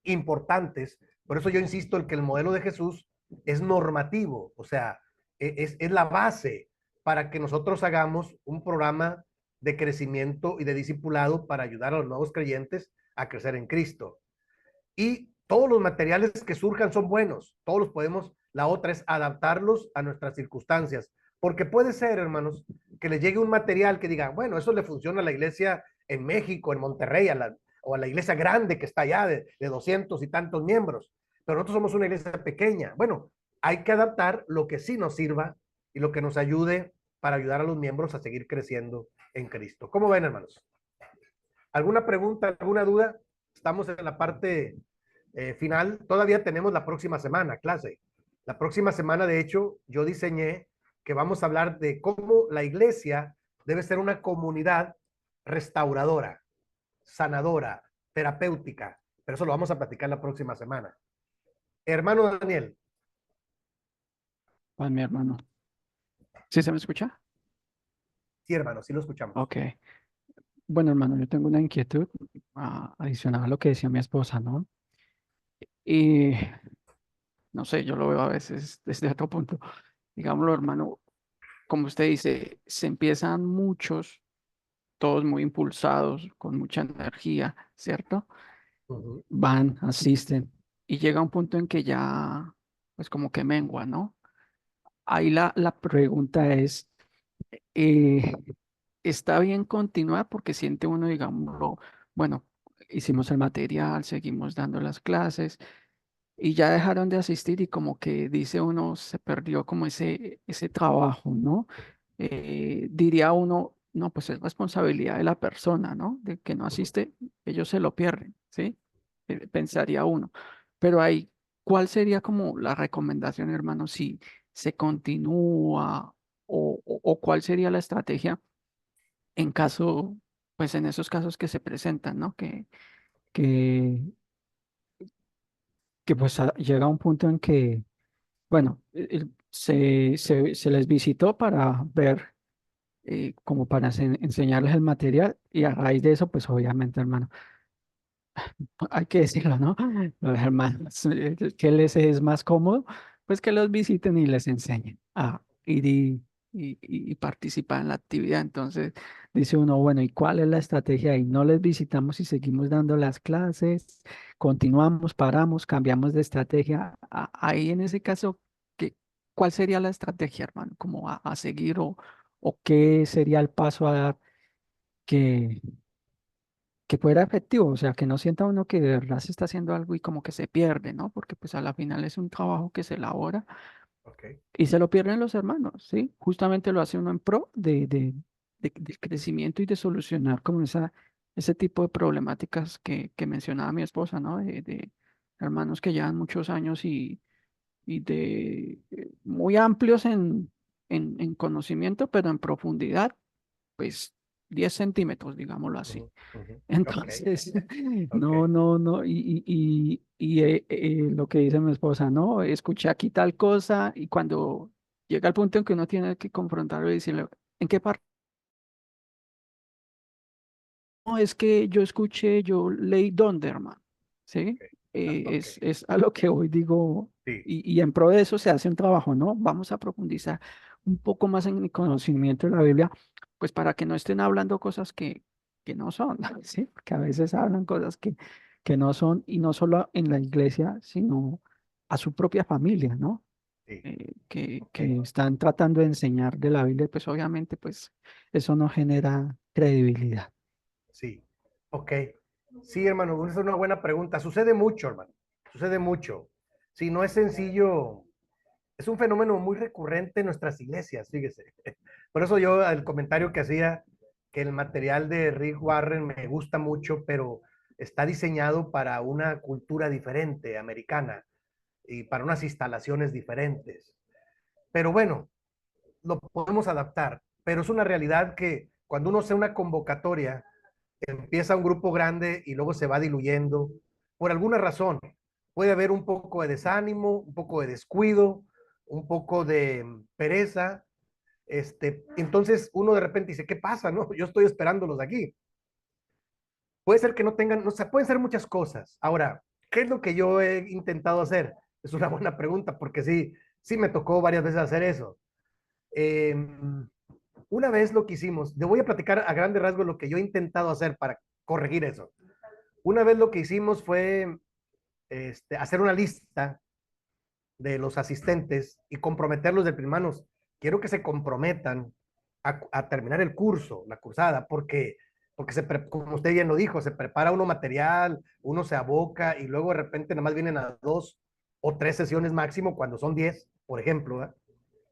importantes. Por eso yo insisto en que el modelo de Jesús es normativo, o sea, es la base para que nosotros hagamos un programa de crecimiento y de discipulado para ayudar a los nuevos creyentes a crecer en Cristo. Y todos los materiales que surjan son buenos, todos los podemos, la otra es adaptarlos a nuestras circunstancias, porque puede ser, hermanos, que les llegue un material que diga, bueno, eso le funciona a la iglesia en México, en Monterrey, o a la iglesia grande que está allá de 200 y tantos miembros, pero nosotros somos una iglesia pequeña. Bueno, hay que adaptar lo que sí nos sirva y lo que nos ayude para ayudar a los miembros a seguir creciendo en Cristo. ¿Cómo ven, hermanos? ¿Alguna pregunta, alguna duda? Estamos en la parte final. Todavía tenemos la próxima semana, clase. La próxima semana, de hecho, yo diseñé que vamos a hablar de cómo la iglesia debe ser una comunidad restauradora, sanadora, terapéutica. Pero eso lo vamos a platicar la próxima semana. Hermano Daniel. Pues mi hermano. ¿Sí se me escucha? Sí, hermano, sí lo escuchamos. Ok. Bueno, hermano, yo tengo una inquietud adicional a lo que decía mi esposa, ¿no? Y no sé, yo lo veo a veces desde otro punto. Digámoslo, hermano, como usted dice, se empiezan muchos, todos muy impulsados, con mucha energía, ¿cierto? Van, asisten, y llega un punto en que ya, pues como que mengua, ¿no? Ahí la pregunta es, eh, ¿está bien continuar? Porque siente uno, digámoslo, bueno, hicimos el material, seguimos dando las clases y ya dejaron de asistir y como que dice uno, se perdió como ese trabajo, ¿no? Diría uno, no, pues es responsabilidad de la persona, ¿no? De que no asiste, ellos se lo pierden, ¿sí? Pensaría uno. Pero ahí, ¿cuál sería como la recomendación, hermano, si se continúa o cuál sería la estrategia en caso, pues en esos casos que se presentan, ¿no? Que, que pues llega un punto en que, bueno, se les visitó para ver, como para enseñarles el material y a raíz de eso, pues obviamente, hermano, hay que decirlo, ¿no? Los hermanos, que les es más cómodo, pues que los visiten y les enseñen a ir y participar en la actividad. Entonces dice uno, bueno, ¿y cuál es la estrategia? Y no les visitamos y seguimos dando las clases, continuamos, paramos, cambiamos de estrategia. Ahí en ese caso, ¿qué, cuál sería la estrategia, hermano? ¿Como a seguir o qué sería el paso a dar que, que fuera efectivo, o sea, que no sienta uno que de verdad se está haciendo algo y como que se pierde, ¿no? Porque pues a la final es un trabajo que se elabora Ok. y se lo pierden los hermanos, ¿sí? Justamente lo hace uno en pro del crecimiento y de solucionar como ese tipo de problemáticas que mencionaba mi esposa, ¿no? De hermanos que llevan muchos años y de muy amplios en conocimiento, pero en profundidad, pues 10 centímetros, digámoslo así. Ujú, ujú. Ok, Entonces, ok. no, lo que dice mi esposa, no, escuché aquí tal cosa y cuando llega el punto en que uno tiene que confrontarlo y decirle, ¿en qué parte? No, es que yo escuché, yo leí Donderman, ¿sí? Ok. Ok. Es a lo que hoy digo, Sí, y en pro de eso se hace un trabajo, ¿no? Vamos a profundizar un poco más en el conocimiento de la Biblia, pues para que no estén hablando cosas que no son, ¿sí? Porque a veces hablan cosas que no son, y no solo en la iglesia, sino a su propia familia, ¿no? sí. Ok. Que están tratando de enseñar de la Biblia, pues obviamente, pues eso no genera credibilidad. Sí. Ok. Sí, hermano, esa es una buena pregunta. Sucede mucho, hermano. Sucede mucho. Sí, no es sencillo. Es un fenómeno muy recurrente en nuestras iglesias, fíjese. Por eso yo, el comentario que hacía, que el material de Rick Warren me gusta mucho, pero está diseñado para una cultura diferente, americana, y para unas instalaciones diferentes. Pero bueno, lo podemos adaptar, pero es una realidad que cuando uno hace una convocatoria, empieza un grupo grande y luego se va diluyendo por alguna razón. Puede haber un poco de desánimo, un poco de descuido, un poco de pereza. Entonces uno de repente dice, ¿qué pasa? No, yo estoy esperándolos aquí. Puede ser que no tengan, o sea, pueden ser muchas cosas. Ahora, ¿qué es lo que yo he intentado hacer? Es una buena pregunta porque sí, sí me tocó varias veces hacer eso. Eh, una vez lo que hicimos, te voy a platicar a grandes rasgos lo que yo he intentado hacer para corregir eso. Una vez lo que hicimos fue hacer una lista de los asistentes y comprometerlos de primanos. Quiero que se comprometan a terminar el curso, la cursada, porque como usted bien lo dijo, se prepara uno material, uno se aboca y luego de repente nada más vienen a 2 o 3 sesiones máximo cuando son 10, por ejemplo. ¿Verdad?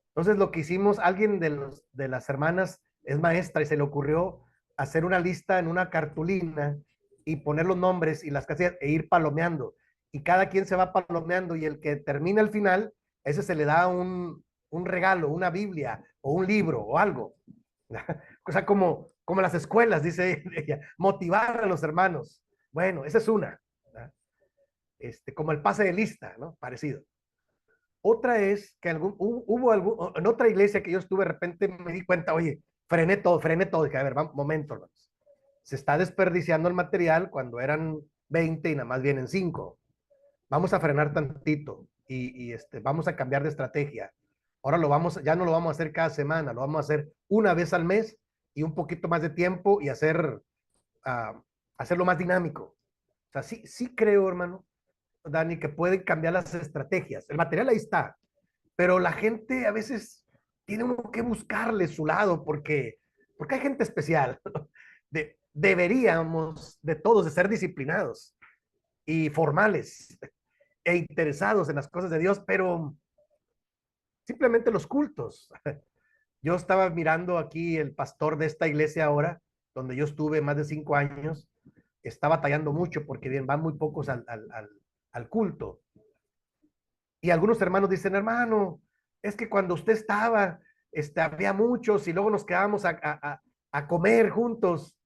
Entonces lo que hicimos, alguien de las hermanas es maestra y se le ocurrió hacer una lista en una cartulina y poner los nombres y las casillas e ir palomeando. Y cada quien se va palomeando y el que termina al final, ese se le da un regalo, una Biblia o un libro o algo. O sea, como las escuelas, dice ella, motivar a los hermanos. Bueno, esa es una. ¿Verdad? Como el pase de lista, ¿no? Parecido. Otra es que hubo algún, en otra iglesia que yo estuve, de repente me di cuenta, oye, frené todo. Dije, a ver, momento, hermanos. Se está desperdiciando el material cuando eran 20 y nada más vienen 5. Vamos a frenar tantito y vamos a cambiar de estrategia. Ahora ya no lo vamos a hacer cada semana, lo vamos a hacer una vez al mes y un poquito más de tiempo y hacerlo más dinámico. O sea, sí, sí creo, hermano, Dani, que pueden cambiar las estrategias. El material ahí está, pero la gente a veces tiene uno que buscarle su lado porque hay gente especial. Deberíamos de todos de ser disciplinados y formales e interesados en las cosas de Dios, pero simplemente los cultos. Yo estaba mirando aquí el pastor de esta iglesia ahora, donde yo estuve más de 5 años, está batallando mucho porque bien, van muy pocos al culto. Y algunos hermanos dicen, hermano, es que cuando usted estaba, había muchos y luego nos quedábamos a comer juntos.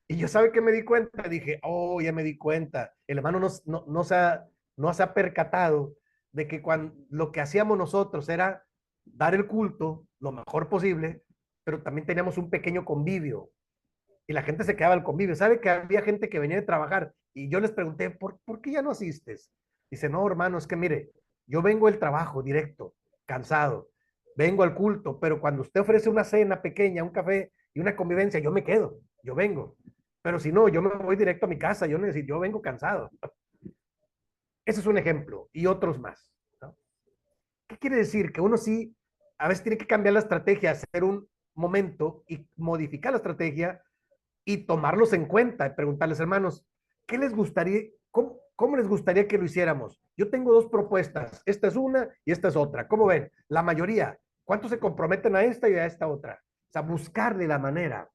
Y yo, ¿sabe qué me di cuenta? Dije, oh, ya me di cuenta. El hermano no se ha percatado de que cuando lo que hacíamos nosotros era dar el culto lo mejor posible, pero también teníamos un pequeño convivio y la gente se quedaba al convivio. ¿Sabe que había gente que venía de trabajar? Y yo les pregunté, ¿por qué ya no asistes? Dice, no, hermano, es que mire, yo vengo del trabajo directo, cansado, vengo al culto, pero cuando usted ofrece una cena pequeña, un café y una convivencia, yo me quedo, yo vengo. Pero si no, yo me voy directo a mi casa, yo vengo cansado. Ese es un ejemplo y otros más. ¿No? ¿Qué quiere decir? Que uno sí, a veces tiene que cambiar la estrategia, hacer un momento y modificar la estrategia y tomarlos en cuenta y preguntarles, hermanos, ¿qué les gustaría, cómo les gustaría que lo hiciéramos? Yo tengo dos propuestas, esta es una y esta es otra. ¿Cómo ven? La mayoría, ¿cuántos se comprometen a esta y a esta otra? O sea, buscarle la manera.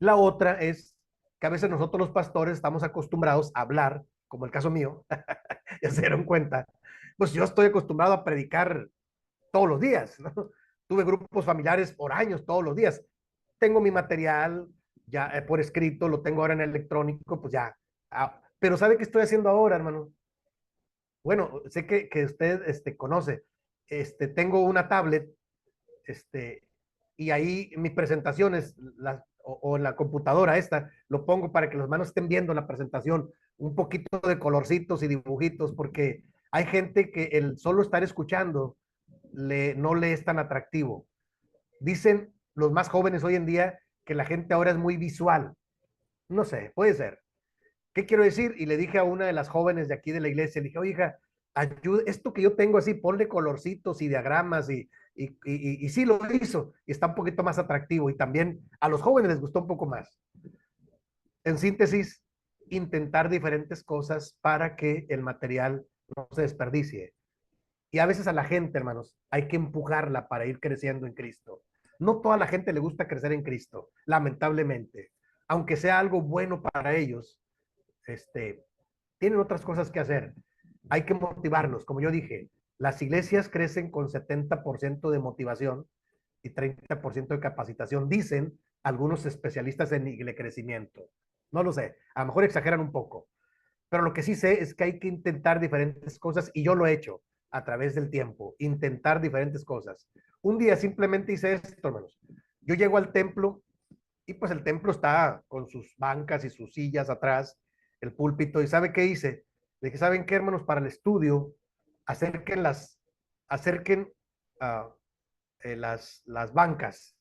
La otra es que a veces nosotros los pastores estamos acostumbrados a hablar, como el caso mío, ya se dieron cuenta, pues yo estoy acostumbrado a predicar todos los días, ¿no? Tuve grupos familiares por años, todos los días. Tengo mi material ya por escrito, lo tengo ahora en electrónico, pues ya. Pero ¿sabe qué estoy haciendo ahora, hermano? Bueno, sé que usted conoce. Tengo una tablet, y ahí mis presentaciones, o en la computadora esta, lo pongo para que los hermanos estén viendo la presentación, un poquito de colorcitos y dibujitos, porque hay gente que el solo estar escuchando no le es tan atractivo. Dicen los más jóvenes hoy en día que la gente ahora es muy visual. No sé, puede ser. ¿Qué quiero decir? Y le dije a una de las jóvenes de aquí de la iglesia, le dije, oye, hija, ayuda, esto que yo tengo así, ponle colorcitos y diagramas y sí lo hizo y está un poquito más atractivo y también a los jóvenes les gustó un poco más. En síntesis, intentar diferentes cosas para que el material no se desperdicie. Y a veces a la gente, hermanos, hay que empujarla para ir creciendo en Cristo. No toda la gente le gusta crecer en Cristo, lamentablemente. Aunque sea algo bueno para ellos, tienen otras cosas que hacer. Hay que motivarlos, como yo dije, las iglesias crecen con 70% de motivación y 30% de capacitación, dicen algunos especialistas en el crecimiento. No lo sé, a lo mejor exageran un poco, pero lo que sí sé es que hay que intentar diferentes cosas y yo lo he hecho a través del tiempo, intentar diferentes cosas. Un día simplemente hice esto, hermanos. Yo llego al templo y pues el templo está con sus bancas y sus sillas atrás, el púlpito, y ¿sabe qué hice? Le dije, ¿saben qué, hermanos? Para el estudio, acerquen uh, las bancas,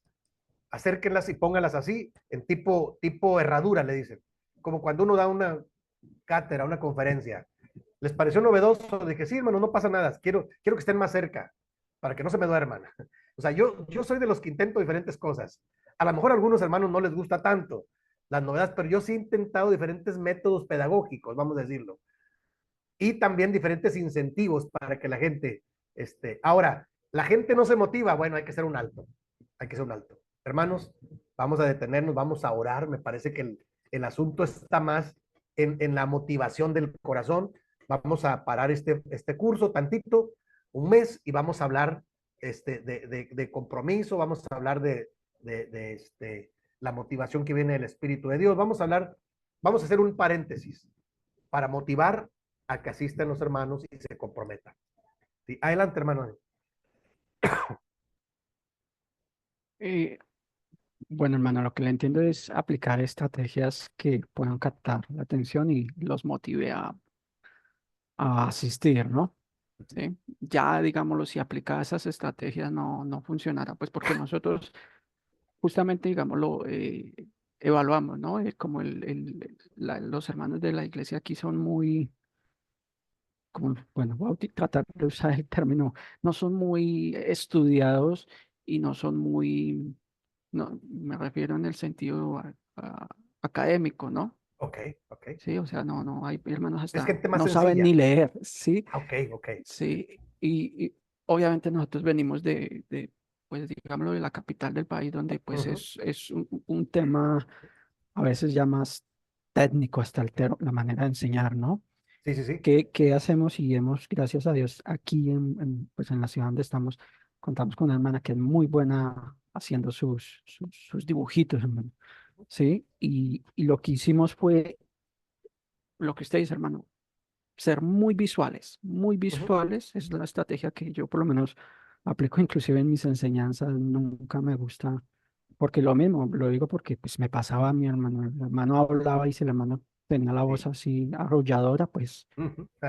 acérquenlas y pónganlas así, en tipo herradura, le dicen, como cuando uno da una cátedra, una conferencia. ¿Les pareció novedoso? Dije, sí, hermano, no pasa nada, quiero que estén más cerca, para que no se me duerman. O sea, yo soy de los que intento diferentes cosas. A lo mejor a algunos hermanos no les gusta tanto las novedades, pero yo sí he intentado diferentes métodos pedagógicos, vamos a decirlo, y también diferentes incentivos para que la gente, ahora, la gente no se motiva, bueno, hay que hacer un alto, hay que hacer un alto. Hermanos, vamos a detenernos, vamos a orar, me parece que el asunto está más en la motivación del corazón. Vamos a parar este curso tantito, un mes, y vamos a hablar de compromiso, vamos a hablar de la motivación que viene del Espíritu de Dios. Vamos a hacer un paréntesis para motivar a que asistan los hermanos y se comprometan. ¿Sí? Adelante, hermano. Eh, bueno, hermano, lo que le entiendo es aplicar estrategias que puedan captar la atención y los motive a asistir, ¿no? ¿Sí? Ya, digámoslo, si aplica esas estrategias no funcionará, pues porque nosotros justamente, digámoslo, evaluamos, ¿no? Como los hermanos de la iglesia aquí son muy, como, bueno, voy a tratar de usar el término, no son muy estudiados y no son muy, no, me refiero en el sentido académico, ¿no? Ok, ok. Sí, o sea, no, hay hermanos Es hasta gente más no saben sencilla. ni leer, ¿sí? Ok, ok. Sí, y obviamente nosotros venimos pues digámoslo, de la capital del país, donde pues es un tema a veces ya más técnico hasta la manera de enseñar, ¿no? Sí, sí, sí. ¿Qué hacemos? Y hemos, gracias a Dios, aquí pues en la ciudad donde estamos, contamos con una hermana que es muy buena haciendo sus dibujitos, hermano, ¿sí? Y lo que hicimos fue lo que usted dice, hermano, ser muy visuales, es la estrategia que yo por lo menos aplico inclusive en mis enseñanzas, nunca me gusta, porque lo mismo, lo digo porque pues me pasaba a mi hermano, el hermano hablaba y si el hermano tenía la voz Sí. así arrolladora, pues,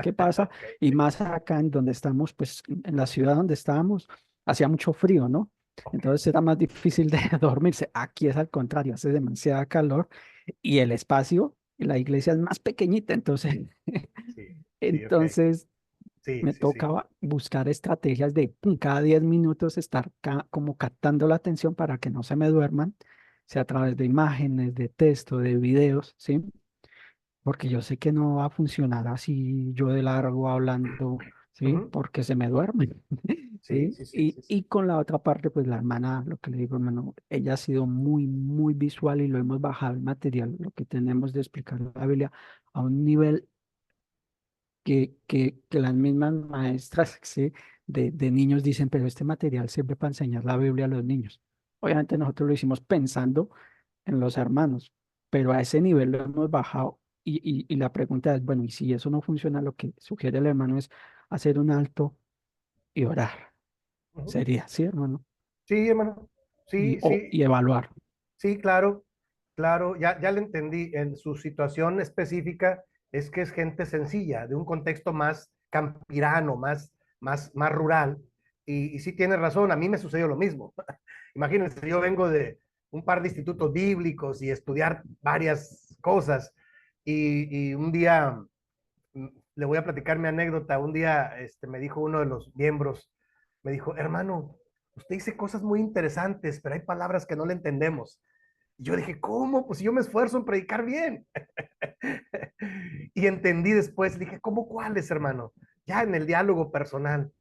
¿qué pasa? Ok, Y más acá en donde estamos, pues en la ciudad donde estábamos, hacía mucho frío, ¿no? ok. Entonces era más difícil de dormirse. Aquí es al contrario, hace demasiada calor y el espacio, la iglesia es más pequeñita, entonces Sí, sí, ok. entonces, Sí, Me sí, sí. tocaba buscar estrategias de cada 10 minutos estar como captando la atención para que no se me duerman, sea a través de imágenes, de texto, de videos, ¿sí? Porque yo sé que no va a funcionar así yo de largo hablando, ¿sí? Ujú. Porque se me duermen, Sí, ¿sí? sí, sí, Y, sí, sí. y con la otra parte, pues la hermana, lo que le digo, hermano, ella ha sido muy, muy visual y lo hemos bajado el material, lo que tenemos de explicar la Biblia a un nivel que las mismas maestras, ¿sí? de niños dicen, pero este material sirve para enseñar la Biblia a los niños. Obviamente nosotros lo hicimos pensando en los hermanos, pero a ese nivel lo hemos bajado y la pregunta es, bueno, y si eso no funciona, lo que sugiere el hermano es hacer un alto y orar. Ujú. Sería, ¿sí, hermano? Sí, hermano. Sí, Y sí, evaluar. sí, claro, claro, ya le entendí. En su situación específica es que es gente sencilla, de un contexto más campirano, más rural. Y sí tiene razón, a mí me sucedió lo mismo. Imagínense, yo vengo de un par de institutos bíblicos y estudiar varias cosas. Y un día, le voy a platicar mi anécdota, un día me dijo uno de los miembros, me dijo, hermano, usted dice cosas muy interesantes, pero hay palabras que no le entendemos. Y yo dije, ¿cómo? Pues yo me esfuerzo en predicar bien. Y entendí después, dije, ¿cómo cuáles, hermano? Ya en el diálogo personal.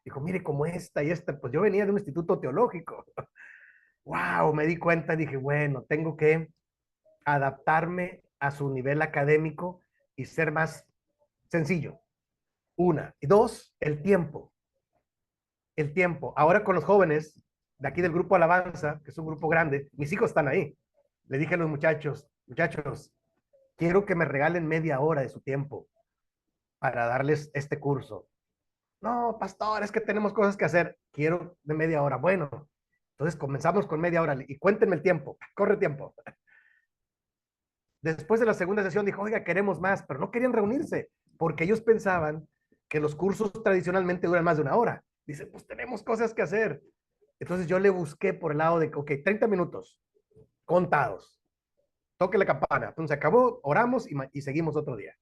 Dijo, mire, como esta y esta, pues yo venía de un instituto teológico. Wow, me di cuenta, dije, bueno, tengo que adaptarme a su nivel académico y ser más sencillo. Una. Y dos, el tiempo. El tiempo. Ahora con los jóvenes de aquí del grupo Alabanza, que es un grupo grande, mis hijos están ahí. Le dije a los muchachos, muchachos, quiero que me regalen media hora de su tiempo para darles este curso. No, pastor, es que tenemos cosas que hacer. Quiero de media hora. Bueno, entonces comenzamos con media hora y cuéntenme el tiempo. Corre tiempo. Después de la segunda sesión dijo, oiga, queremos más, pero no querían reunirse porque ellos pensaban que los cursos tradicionalmente duran más de una hora. Dice, pues tenemos cosas que hacer. Entonces yo le busqué por el lado de, ok, 30 minutos contados. Toque la campana. Entonces acabó, oramos y seguimos otro día.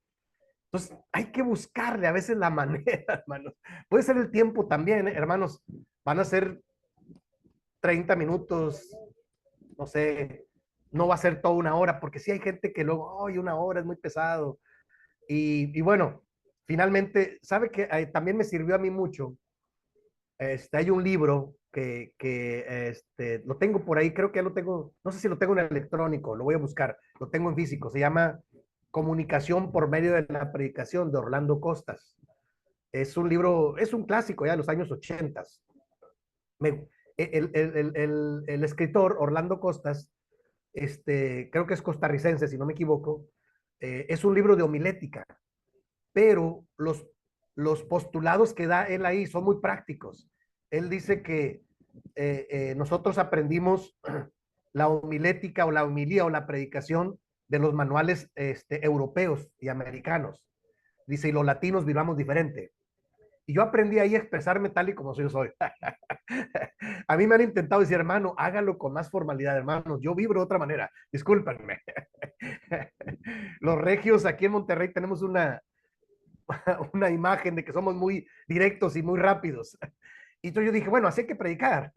Entonces hay que buscarle a veces la manera, hermanos. Puede ser el tiempo también, hermanos. Van a ser 30 minutos, no sé, no va a ser toda una hora, porque sí hay gente que luego, hoy una hora es muy pesado. Y bueno, finalmente, ¿sabe que también me sirvió a mí mucho? Hay un libro que lo tengo por ahí, creo que ya lo tengo, no sé si lo tengo en electrónico, lo voy a buscar, lo tengo en físico, se llama Comunicación por medio de la predicación de Orlando Costas. Es un libro, es un clásico ya de los años 80. Me, el escritor Orlando Costas, creo que es costarricense, si no me equivoco, es un libro de homilética, pero los postulados que da él ahí son muy prácticos. Él dice que nosotros aprendimos la homilética o la homilía o la predicación de los manuales europeos y americanos. Dice, y los latinos vivamos diferente. Y yo aprendí ahí a expresarme tal y como yo soy. A mí me han intentado decir, hermano, hágalo con más formalidad, hermano. Yo vibro de otra manera. Discúlpenme. Los regios aquí en Monterrey tenemos una imagen de que somos muy directos y muy rápidos. Y entonces yo dije, bueno, así hay que predicar.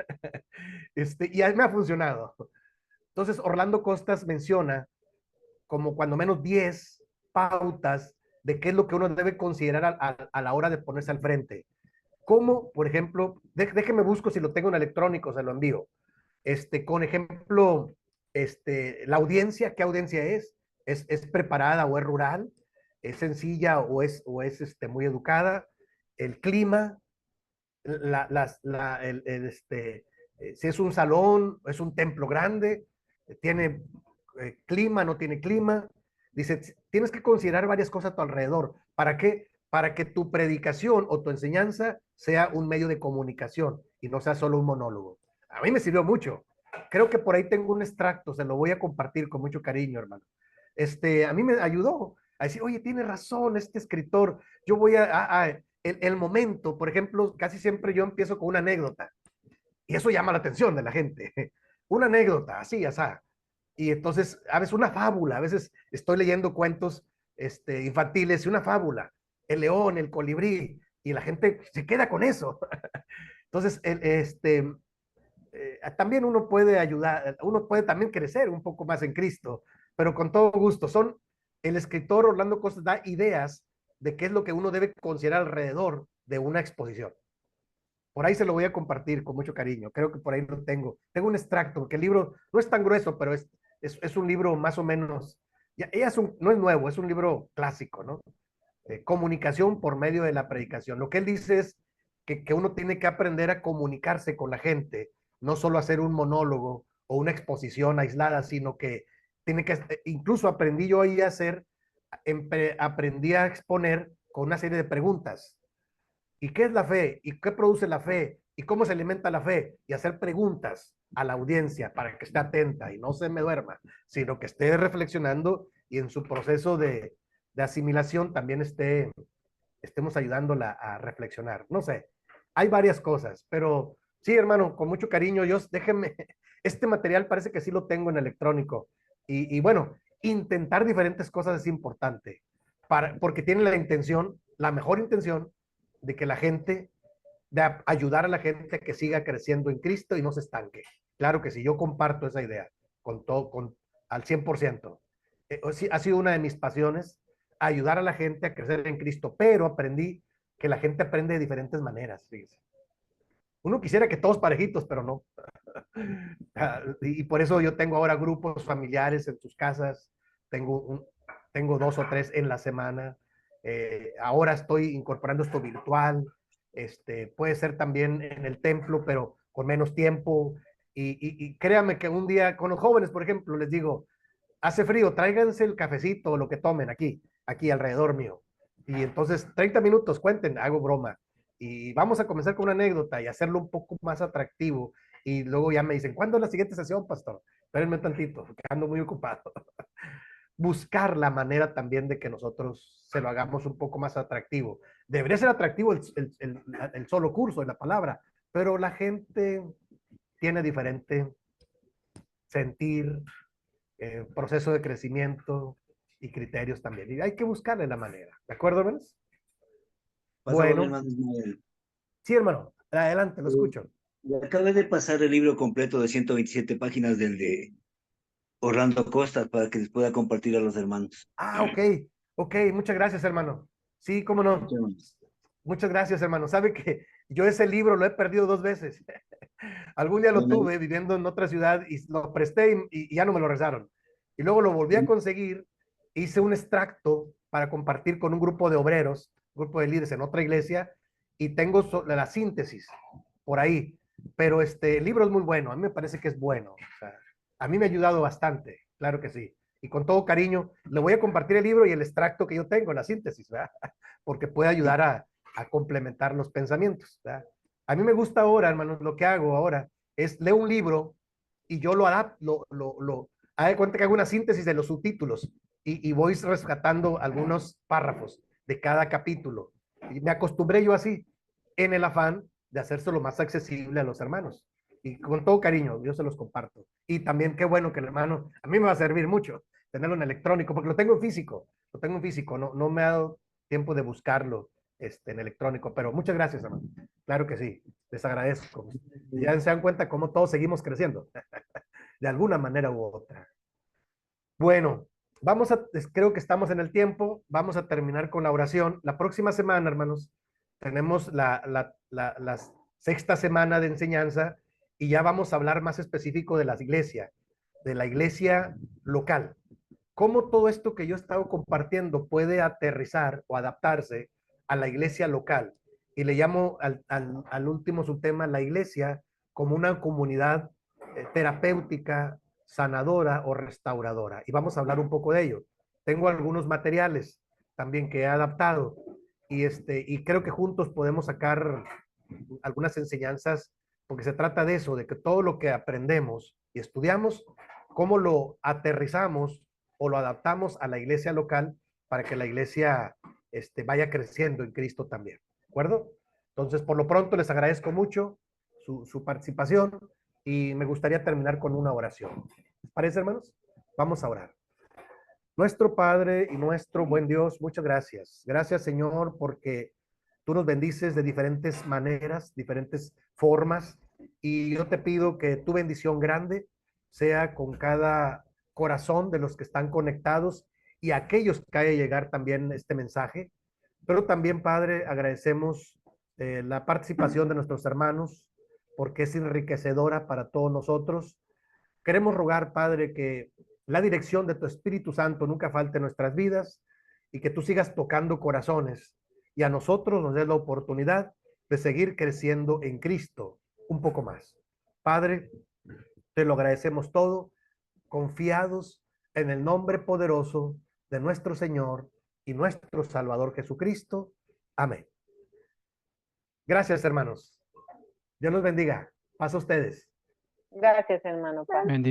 Y a mí me ha funcionado. Entonces, Orlando Costas menciona como cuando menos 10 pautas de qué es lo que uno debe considerar a la hora de ponerse al frente. Como, por ejemplo, déjeme busco si lo tengo en electrónico, se lo envío. Con ejemplo, la audiencia, ¿qué audiencia es? ¿Es preparada o es rural? ¿Es sencilla o es muy educada? El clima, si es un salón, es un templo grande, tiene clima, no tiene clima. Dice, tienes que considerar varias cosas a tu alrededor. ¿Para qué? Para que tu predicación o tu enseñanza sea un medio de comunicación y no sea solo un monólogo. A mí me sirvió mucho. Creo que por ahí tengo un extracto, se lo voy a compartir con mucho cariño, hermano. A mí me ayudó a decir, oye, tiene razón este escritor, yo voy el momento, por ejemplo, casi siempre yo empiezo con una anécdota y eso llama la atención de la gente. Una anécdota, así, así. Y entonces, a veces una fábula, a veces estoy leyendo cuentos infantiles y una fábula, el león, el colibrí, y la gente se queda con eso. Entonces, también uno puede ayudar, uno puede también crecer un poco más en Cristo, pero con todo gusto. El escritor Orlando Costas da ideas de qué es lo que uno debe considerar alrededor de una exposición. Por ahí se lo voy a compartir con mucho cariño. Creo que por ahí lo tengo. Tengo un extracto, porque el libro no es tan grueso, pero es un libro más o menos, no es nuevo, es un libro clásico, ¿no? Comunicación por medio de la predicación. Lo que él dice es que uno tiene que aprender a comunicarse con la gente, no solo hacer un monólogo o una exposición aislada, sino que tiene que, incluso aprendí yo ahí a hacer, aprendí a exponer con una serie de preguntas. ¿Y qué es la fe? ¿Y qué produce la fe? ¿Y cómo se alimenta la fe? Y hacer preguntas a la audiencia para que esté atenta y no se me duerma, sino que esté reflexionando y en su proceso de asimilación también estemos ayudándola a reflexionar. No sé, hay varias cosas, pero sí, hermano, con mucho cariño, déjenme, este material parece que sí lo tengo en electrónico. Y bueno, intentar diferentes cosas es importante, porque tiene la intención, la mejor intención, de que la gente, de ayudar a la gente a que siga creciendo en Cristo y no se estanque. Claro que sí, yo comparto esa idea con todo, al 100%. Ha sido una de mis pasiones, ayudar a la gente a crecer en Cristo, pero aprendí que la gente aprende de diferentes maneras. Fíjese. Uno quisiera que todos parejitos, pero no. Y por eso yo tengo ahora grupos familiares en sus casas, tengo 2 o 3 en la semana. Ahora estoy incorporando esto virtual, puede ser también en el templo, pero con menos tiempo. Y créanme que un día con los jóvenes, por ejemplo, les digo, hace frío, tráiganse el cafecito o lo que tomen aquí alrededor mío. Y entonces 30 minutos, cuenten, hago broma. Y vamos a comenzar con una anécdota y hacerlo un poco más atractivo. Y luego ya me dicen, ¿cuándo es la siguiente sesión, pastor? Espérenme tantito, porque ando muy ocupado. Buscar la manera también de que nosotros se lo hagamos un poco más atractivo. Debería ser atractivo el solo curso de la palabra, pero la gente tiene diferente sentir, proceso de crecimiento y criterios también. Y hay que buscarle la manera. ¿De acuerdo, hermanos? Pásalo, mi Bueno, hermano Ismael. sí, hermano. Adelante, lo escucho. Acabé de pasar el libro completo de 127 páginas del de Orlando Costas para que les pueda compartir a los hermanos. Ah, ok. Ok, muchas gracias, hermano. Sí, cómo no. Muchas gracias, hermano. Sabe que yo ese libro lo he perdido 2 veces. Algún día lo tuve viviendo en otra ciudad y lo presté y ya no me lo regresaron. Y luego lo volví a conseguir, hice un extracto para compartir con un grupo de obreros, un grupo de líderes en otra iglesia, y tengo la síntesis por ahí. Pero el libro es muy bueno, a mí me parece que es bueno. O sea, a mí me ha ayudado bastante, claro que sí. Y con todo cariño, le voy a compartir el libro y el extracto que yo tengo, la síntesis, ¿verdad? Porque puede ayudar a complementar los pensamientos, ¿verdad? A mí me gusta ahora, hermanos, lo que hago ahora es leo un libro y yo lo adapto, haga de cuenta que hago una síntesis de los subtítulos y voy rescatando algunos párrafos de cada capítulo. Y me acostumbré yo así, en el afán de hacérselo más accesible a los hermanos. Y con todo cariño, yo se los comparto. Y también qué bueno que el hermano, a mí me va a servir mucho tenerlo en electrónico, porque lo tengo en físico, no me ha dado tiempo de buscarlo en electrónico, pero muchas gracias, hermano. Claro que sí, les agradezco. Ya se dan cuenta cómo todos seguimos creciendo, de alguna manera u otra. Bueno, creo que estamos en el tiempo, vamos a terminar con la oración. La próxima semana, hermanos, tenemos la sexta semana de enseñanza y ya vamos a hablar más específico de la iglesia local. Cómo todo esto que yo he estado compartiendo puede aterrizar o adaptarse a la iglesia local. Y le llamo al último subtema la iglesia como una comunidad terapéutica, sanadora o restauradora. Y vamos a hablar un poco de ello. Tengo algunos materiales también que he adaptado y creo que juntos podemos sacar algunas enseñanzas, porque se trata de eso, de que todo lo que aprendemos y estudiamos, cómo lo aterrizamos o lo adaptamos a la iglesia local para que la iglesia vaya creciendo en Cristo también. ¿De acuerdo? Entonces, por lo pronto, les agradezco mucho su participación y me gustaría terminar con una oración. ¿Les parece, hermanos? Vamos a orar. Nuestro Padre y nuestro buen Dios, muchas gracias. Gracias, Señor, porque tú nos bendices de diferentes maneras, diferentes formas, y yo te pido que tu bendición grande sea con cada corazón de los que están conectados y aquellos que haya llegar también este mensaje. Pero también, Padre, agradecemos la participación de nuestros hermanos porque es enriquecedora para todos nosotros. Queremos rogar, Padre, que la dirección de tu Espíritu Santo nunca falte en nuestras vidas y que tú sigas tocando corazones y a nosotros nos des la oportunidad de seguir creciendo en Cristo un poco más. Padre, te lo agradecemos todo, confiados en el nombre poderoso de nuestro Señor y nuestro Salvador Jesucristo. Amén. Gracias, hermanos. Dios los bendiga. Paz a ustedes. Gracias, hermano Paz. Bendiciones.